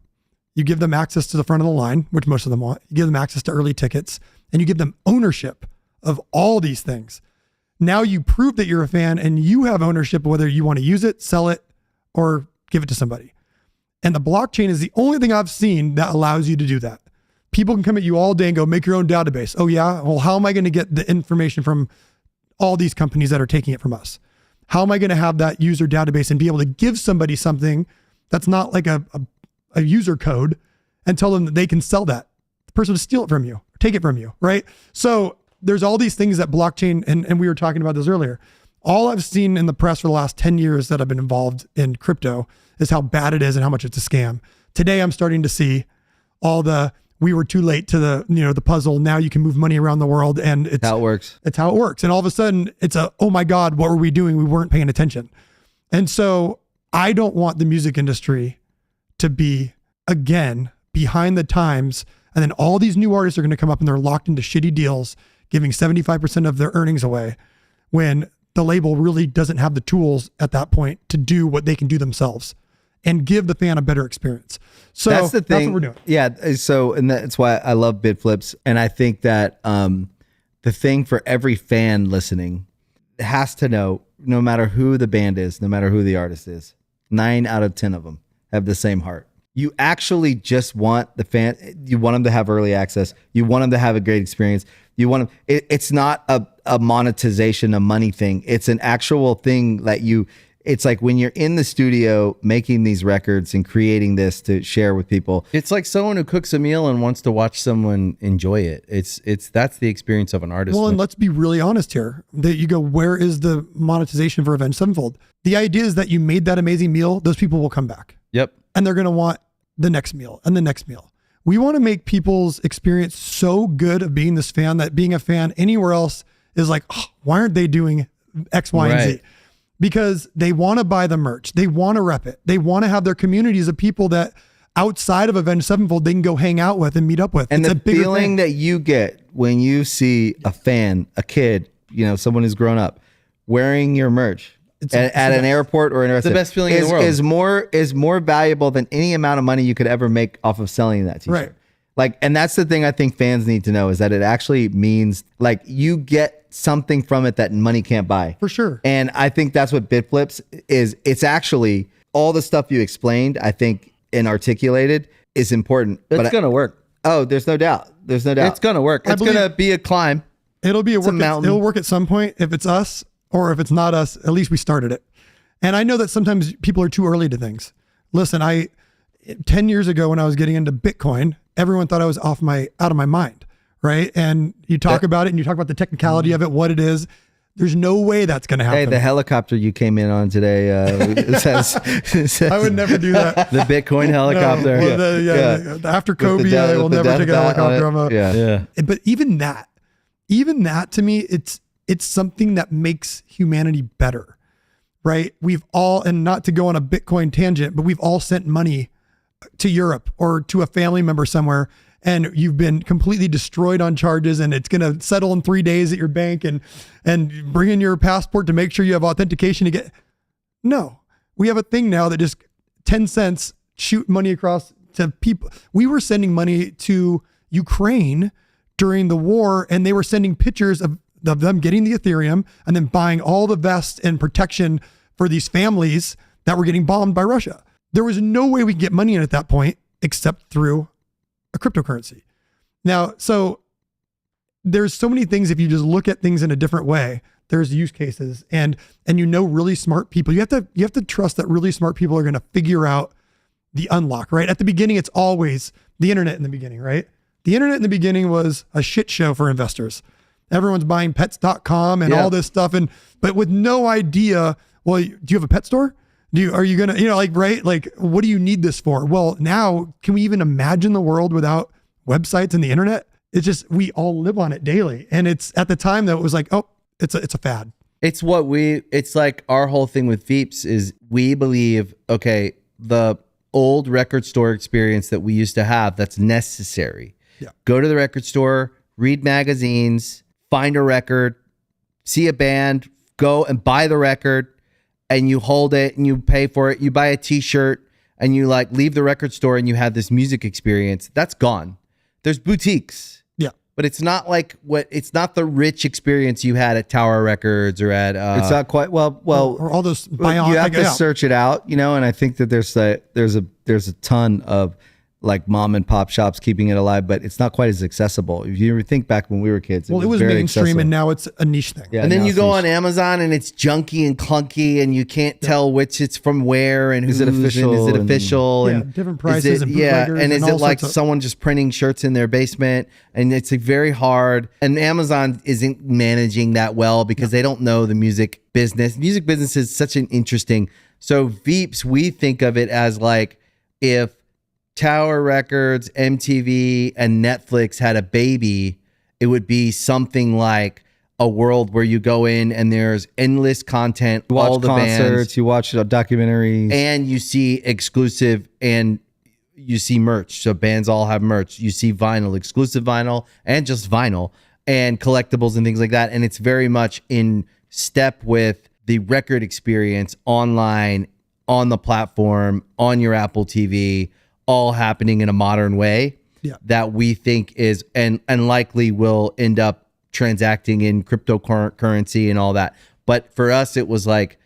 you give them access to the front of the line, which most of them want. You give them access to early tickets, and you give them ownership of all these things. Now you prove that you're a fan and you have ownership of whether you want to use it, sell it, or give it to somebody. And the blockchain is the only thing I've seen that allows you to do that. People can come at you all day and go, make your own database. Oh yeah? Well, how am I going to get the information from all these companies that are taking it from us? How am I going to have that user database and be able to give somebody something that's not like a user code and tell them that they can sell that? The person will steal it from you, take it from you, right? So there's all these things that blockchain, and we were talking about this earlier. All I've seen in the press for the last 10 years that I've been involved in crypto is how bad it is and how much it's a scam. Today, I'm starting to see all we were too late to the puzzle. Now you can move money around the world, and it's how it works. It's how it works. And all of a sudden it's oh my God, what were we doing? We weren't paying attention. And so I don't want the music industry to be, again, behind the times. And then all these new artists are going to come up and they're locked into shitty deals, giving 75% of their earnings away when the label really doesn't have the tools at that point to do what they can do themselves and give the fan a better experience. So that's the thing. That's what we're doing. Yeah. So, and that's why I love bid flips. And I think that the thing for every fan listening has to know, no matter who the band is, no matter who the artist is, 9 out of 10 of them have the same heart. You actually just want the fan, you want them to have early access. You want them to have a great experience. You want them, it's not a monetization, a money thing. It's an actual thing that it's like when you're in the studio making these records and creating this to share with people. It's like someone who cooks a meal and wants to watch someone enjoy it. That's the experience of an artist. Well, and let's be really honest here. That you go, where is the monetization for Avenged Sevenfold? The idea is that you made that amazing meal. Those people will come back. Yep. And they're going to want the next meal and the next meal. We want to make people's experience so good of being this fan that being a fan anywhere else is like, oh, why aren't they doing X, Y, and Z? Because they want to buy the merch. They want to rep it. They want to have their communities of people that outside of Avenged Sevenfold, they can go hang out with and meet up with. And it's the feeling that you get when you see a fan, a kid, someone who's grown up wearing your merch at an airport or an restaurant. It's the best feeling in the world. Is more valuable than any amount of money you could ever make off of selling that t-shirt. Right. Like, and that's the thing I think fans need to know is that it actually means like you get something from it that money can't buy. For sure. And I think that's what bid flips is. It's actually all the stuff you explained, I think, and articulated is important. It's going to work. Oh, there's no doubt. There's no doubt. It's going to work. It's going to be a climb. It'll be a mountain. It'll work at some point. If it's us or if it's not us, at least we started it. And I know that sometimes people are too early to things. Listen, 10 years ago when I was getting into Bitcoin, everyone thought I was out of my mind. Right. And you talk about it and you talk about the technicality of it, what it is. There's no way that's going to happen. Hey, the helicopter you came in on today says I would never do that. The Bitcoin helicopter. No, after Kobe, I will never take a helicopter. Yeah. But even that to me, it's something that makes humanity better. Right. We've all, and not to go on a Bitcoin tangent, but we've all sent money to Europe or to a family member somewhere. And you've been completely destroyed on charges and it's going to settle in 3 days at your bank and bring in your passport to make sure you have authentication to get. No, we have a thing now that just 10 cents shoot money across to people. We were sending money to Ukraine during the war and they were sending pictures of them getting the Ethereum and then buying all the vests and protection for these families that were getting bombed by Russia. There was no way we could get money in at that point except through a cryptocurrency. Now, so there's so many things, if you just look at things in a different way, there's use cases and really smart people. You have to trust that really smart people are going to figure out the unlock, right? At the beginning, it's always the internet in the beginning, right? The internet in the beginning was a shit show for investors. Everyone's buying pets.com and all this stuff. But with no idea, well, do you have a pet store? Are you going to, right? Like, what do you need this for? Well, now can we even imagine the world without websites and the internet? It's just, we all live on it daily. And it's at the time that it was like, oh, it's a fad. It's like our whole thing with Veeps is we believe, okay, the old record store experience that we used to have, that's necessary. Yeah. Go to the record store, read magazines, find a record, see a band, go and buy the record, and you hold it and you pay for it. You buy a t-shirt and you like leave the record store and you have this music experience. That's gone. There's boutiques. Yeah. But it's not like it's not the rich experience you had at Tower Records or at It's not quite well. or all those You have to search it out, you know. And I think that there's a ton of like mom and pop shops keeping it alive, but it's not quite as accessible. If you ever think back when we were kids, it was very mainstream, accessible. and now it's a niche thing. Yeah, and then now you it's go niche. on Amazon and it's junky and clunky and you can't tell which it's from where and Is it whose official and is it and- official Yeah, and different is prices it, and yeah, bootleggers and is and it all like sorts of- someone just printing shirts in their basement, and it's like very hard, and Amazon isn't managing that well because they don't know the music business. Music business is such an interesting. So Veeps, we think of it as like if Tower Records, MTV, and Netflix had a baby, it would be something like a world where you go in and there's endless content, You watch all the concerts, bands, you watch documentaries, and you see exclusive and you see merch. So bands all have merch. You see vinyl, exclusive vinyl, and just vinyl, and collectibles and things like that. And it's very much in step with the record experience online, on the platform, on your Apple TV, all happening in a modern way. Yeah. That we think is and likely will end up transacting in cryptocurrency and all that. But for us, it was like,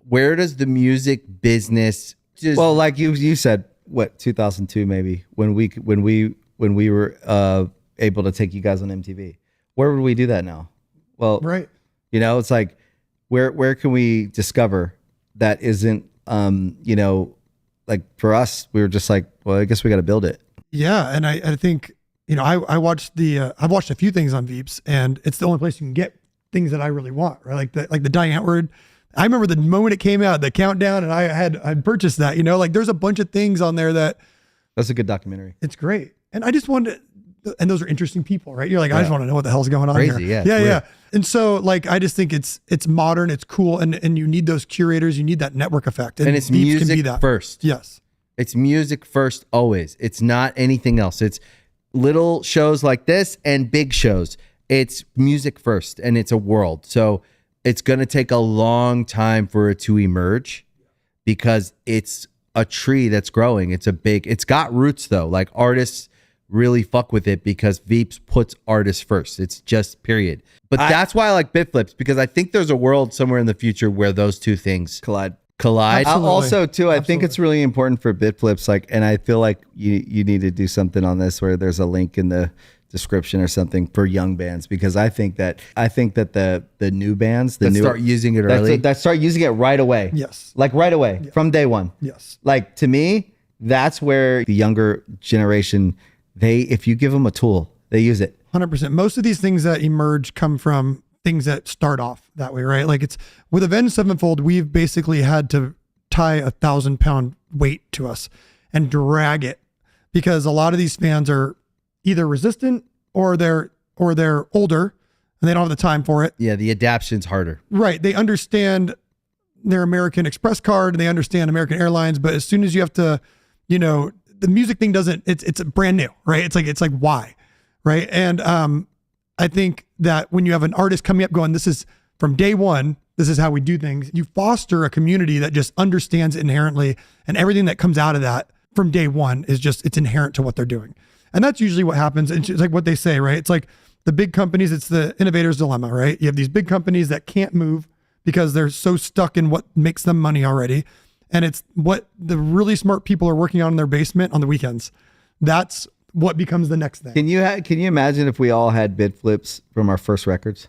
where does the music business just well, like you said, what 2002 maybe when we were able to take you guys on MTV. Where would we do that now? Well, Right. you know, it's like where can we discover that isn't you know, like for us, we were just like, well, I guess we got to build it. Yeah, and I think, you know, I watched I've watched a few things on Veeps, and it's the only place you can get things that I really want, right? Like the Dying Outward. I remember the moment it came out, the countdown, and I'd purchased that. You know, like there's a bunch of things on there that That's a good documentary. it's great, and I just wanted, and those are interesting people, right? You're like, I just want to know what the hell's going on Crazy, here. yeah, yeah, it's yeah. weird. And so, like, I just think it's modern, it's cool, and you need those curators, you need that network effect, and it's Veeps music can be that first. Yes. It's music first always. It's not anything else. It's little shows like this and big shows. It's music first, and it's a world. So it's going to take a long time for it to emerge because it's a tree that's growing. It's got roots though. Like artists really fuck with it because Veeps puts artists first. It's just period. But that's why I like Bitflips, because I think there's a world somewhere in the future where those two things Collide. Absolutely. Also, too, I think it's really important for Bitflips. Like, and I feel like you need to do something on this where there's a link in the description or something for young bands, because I think that the new bands start using it early. that start using it right away. Yes. Like right away from day one. Yes. Like to me, that's where the younger generation, if you give them a tool, they use it. 100%. Most of these things that emerge come from things that start off that way, right? Like it's with Avenged Sevenfold, we've basically had to tie 1,000-pound weight to us and drag it, because a lot of these fans are either resistant or they're older and they don't have the time for it. Yeah, the adaption's harder. Right. They understand their American Express card and they understand American Airlines, but as soon as you have to, you know, the music thing doesn't, it's brand new, right? It's like why? Right. And I think that when you have an artist coming up going, this is from day one, this is how we do things, you foster a community that just understands it inherently, and everything that comes out of that from day one is just, it's inherent to what they're doing. And that's usually what happens. It's like what they say, right? It's like the big companies, it's the innovator's dilemma, right? You have these big companies that can't move because they're so stuck in what makes them money already. And it's what the really smart people are working on in their basement on the weekends. That's what becomes the next thing. Can you imagine if we all had Bitflips from our first records?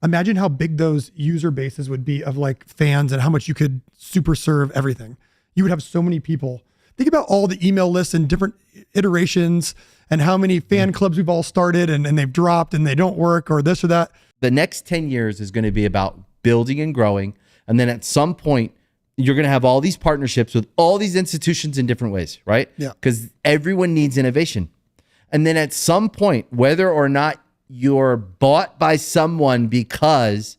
Imagine how big those user bases would be of like fans and how much you could super serve everything. You would have so many people. Think about all the email lists and different iterations and how many fan clubs we've all started and they've dropped and they don't work or this or that. The next 10 years is going to be about building and growing. And then at some point, you're going to have all these partnerships with all these institutions in different ways, right? Yeah. Because everyone needs innovation. And then at some point, whether or not you're bought by someone because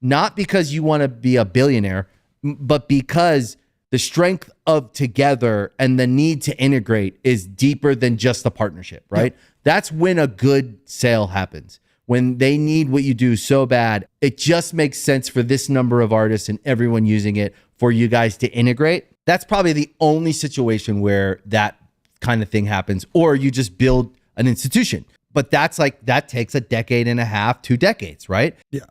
not because you want to be a billionaire, but because the strength of together and the need to integrate is deeper than just a partnership, right? That's when a good sale happens. When they need what you do so bad, it just makes sense for this number of artists and everyone using it for you guys to integrate. That's probably the only situation where that kind of thing happens, or you just build an institution. But that takes a decade and a half, 2 decades, right? Yeah.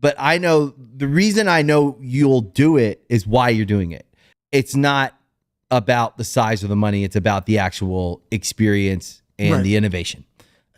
But I know the reason I know you'll do it is why you're doing it. It's not about the size of the money. It's about the actual experience and the innovation.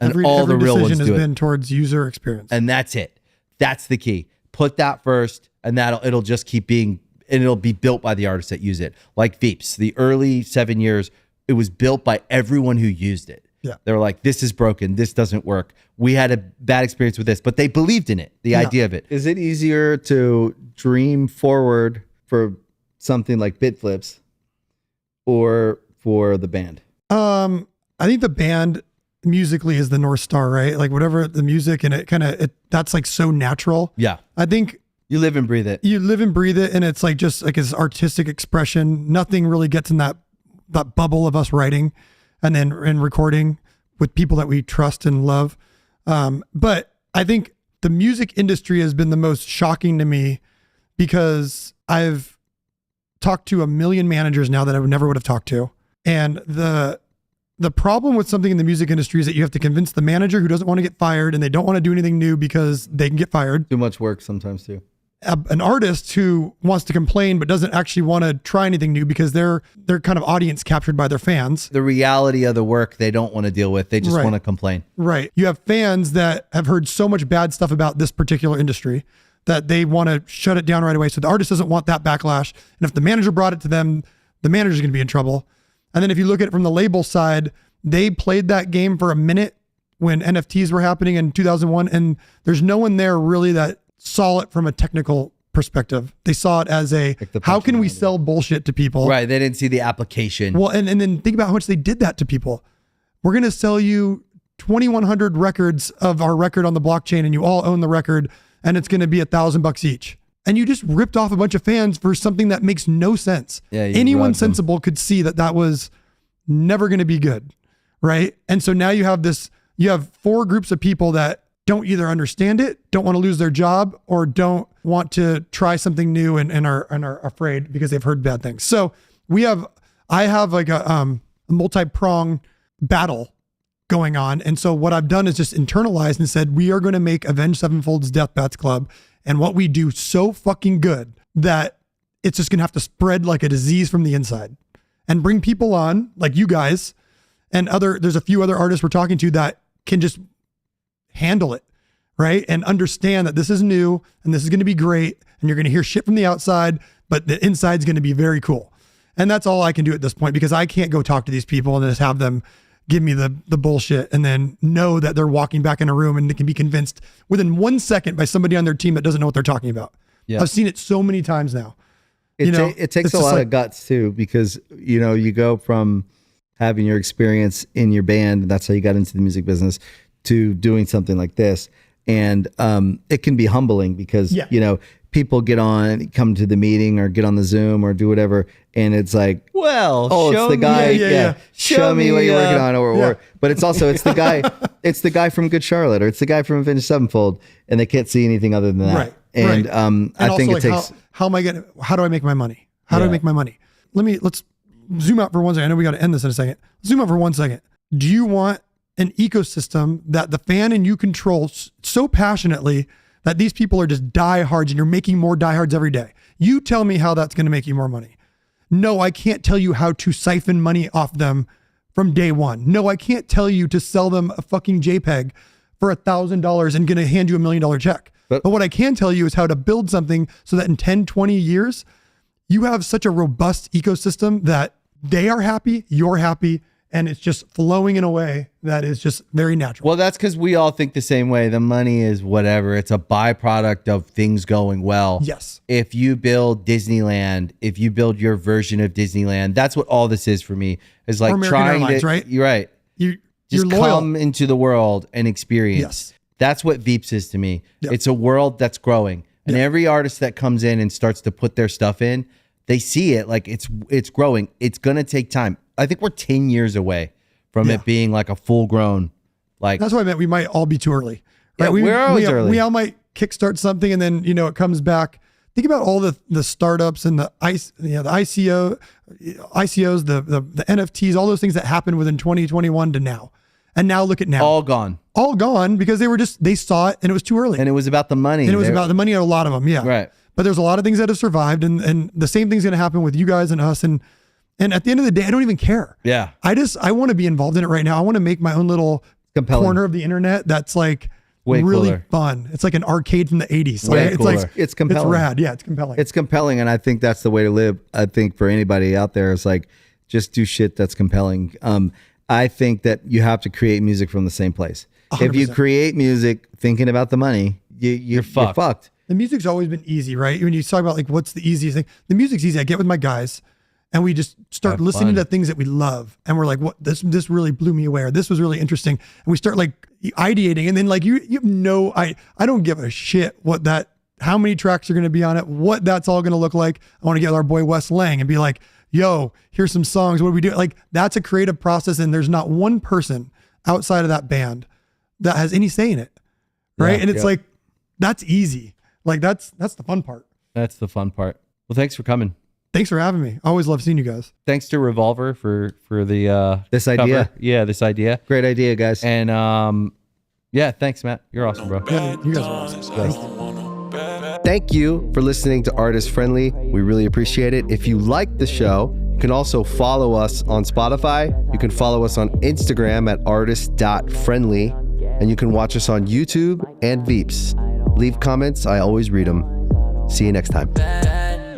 And every the real decision ones has do been it. towards user experience. And that's it. That's the key. Put that first, and it'll just keep being, and it'll be built by the artists that use it. Like Veeps, the early 7 years, it was built by everyone who used it. Yeah. They were like, this is broken. This doesn't work. We had a bad experience with this, but they believed in it, the idea of it. Is it easier to dream forward for something like BitFlips or for the band? I think the band musically is the North Star, right? Like whatever the music and that's like so natural. Yeah. I think You live and breathe it. you live and breathe it, and it's like just like it's artistic expression. Nothing really gets in that bubble of us writing and recording with people that we trust and love. But I think the music industry has been the most shocking to me because I've talked to a million managers now that I never would have talked to. And the problem with something in the music industry is that you have to convince the manager who doesn't want to get fired and they don't want to do anything new because they can get fired. Too much work sometimes too. An artist who wants to complain but doesn't actually want to try anything new because they're kind of audience captured by their fans. The reality of the work they don't want to deal with. They just Right. want to complain. Right. You have fans that have heard so much bad stuff about this particular industry that they want to shut it down right away. So the artist doesn't want that backlash. And if the manager brought it to them, the manager's going to be in trouble. And then if you look at it from the label side, they played that game for a minute when NFTs were happening in 2001. And there's no one there really that saw it from a technical perspective. They saw it as how can we sell bullshit to people? Right. They didn't see the application. Well, and then think about how much they did that to people. We're going to sell you 2,100 records of our record on the blockchain and you all own the record and it's going to be $1,000 each. And you just ripped off a bunch of fans for something that makes no sense. Yeah, you anyone robbed them. sensible could see that was never going to be good. Right. And so now you have 4 groups of people that don't either understand it, don't want to lose their job, or don't want to try something new and are afraid because they've heard bad things. So I have like a multi-pronged battle going on. And so what I've done is just internalized and said, we are going to make Avenged Sevenfold's Death Bats Club and what we do so fucking good that it's just going to have to spread like a disease from the inside and bring people on like you guys and there's a few other artists we're talking to that can just handle it, right? And understand that this is new and this is going to be great and you're going to hear shit from the outside, but the inside's going to be very cool. And that's all I can do at this point because I can't go talk to these people and just have them give me the bullshit and then know that they're walking back in a room and they can be convinced within 1 second by somebody on their team that doesn't know what they're talking about. Yeah. I've seen it so many times now. It takes it's a just lot like- of guts too, because you go from having your experience in your band, and that's how you got into the music business, to doing something like this. And it can be humbling because people come to the meeting or get on the Zoom or do whatever, and it's like, Well, oh, it's the guy. Show me what you're working on, or but it's also it's the guy. It's the guy from Good Charlotte, or it's the guy from Avenged Sevenfold, and they can't see anything other than that. Right. And right. I think it takes. How do I make my money? How do I make my money? Let's zoom out for 1 second. I know we got to end this in a second. Zoom out for 1 second. Do you want an ecosystem that the fan and you control so passionately that these people are just diehards and you're making more diehards every day? You tell me how that's going to make you more money. No, I can't tell you how to siphon money off them from day one. No, I can't tell you to sell them a fucking JPEG for $1,000 and going to hand you $1 million check. But what I can tell you is how to build something so that in 10, 20 years, you have such a robust ecosystem that they are happy, you're happy, and it's just flowing in a way that is just very natural. Well, that's because we all think the same way. The money is whatever. It's a byproduct of things going well. Yes. If you build Disneyland, if you build your version of Disneyland, that's what all this is for me. Is like Or American trying Airlines, to, right? You're right. You're Just loyal. come into the world and experience. Yes. That's what Veeps is to me. Yep. It's a world that's growing. And every artist that comes in and starts to put their stuff in, they see it like it's growing. It's gonna take time. I think we're 10 years away from it being like a full grown, like that's what I meant. We might all be too early. Right? Yeah, we're always early. We all might kickstart something and then, it comes back. Think about all the startups and the ICOs, the NFTs, all those things that happened within 2021 to now. And now look at now. all gone. All gone because they saw it and it was too early. And it was about the money. And it was about the money of a lot of them. Yeah. Right. But there's a lot of things that have survived and the same thing's going to happen with you guys and us. And at the end of the day, I don't even care. Yeah. I want to be involved in it right now. I want to make my own little Compelling. corner of the internet that's like Way really cooler. fun. It's like an arcade from the 80s. Way It's cooler. like It's compelling. It's rad. Yeah, it's compelling. It's compelling, and I think that's the way to live. I think for anybody out there, it's like just do shit that's compelling. I think that you have to create music from the same place. 100%. If you create music thinking about the money, you're fucked. The music's always been easy, right? When you talk about like what's the easiest thing, the music's easy. I get with my guys and we just start Have listening fun. to things that we love. And we're like, what, this really blew me away, or this was really interesting. And we start like ideating. And then like you have no, I don't give a shit how many tracks are going to be on it, what that's all going to look like. I want to get our boy Wes Lang and be like, yo, here's some songs. What do we do? Like that's a creative process. And there's not one person outside of that band that has any say in it. Right. Yeah, and it's like, that's easy. Like that's the fun part. That's the fun part. Well, thanks for coming. Thanks for having me. I always love seeing you guys. Thanks to Revolver for the This cover. idea. Yeah, this idea. Great idea, guys. And yeah, thanks, Matt. You're awesome, bro. Yeah, you guys are awesome. Thank you. Thank you for listening to Artist Friendly. We really appreciate it. If you like the show, you can also follow us on Spotify. You can follow us on Instagram at artist.friendly. And you can watch us on YouTube and Veeps. Leave comments. I always read them. See you next time. Bad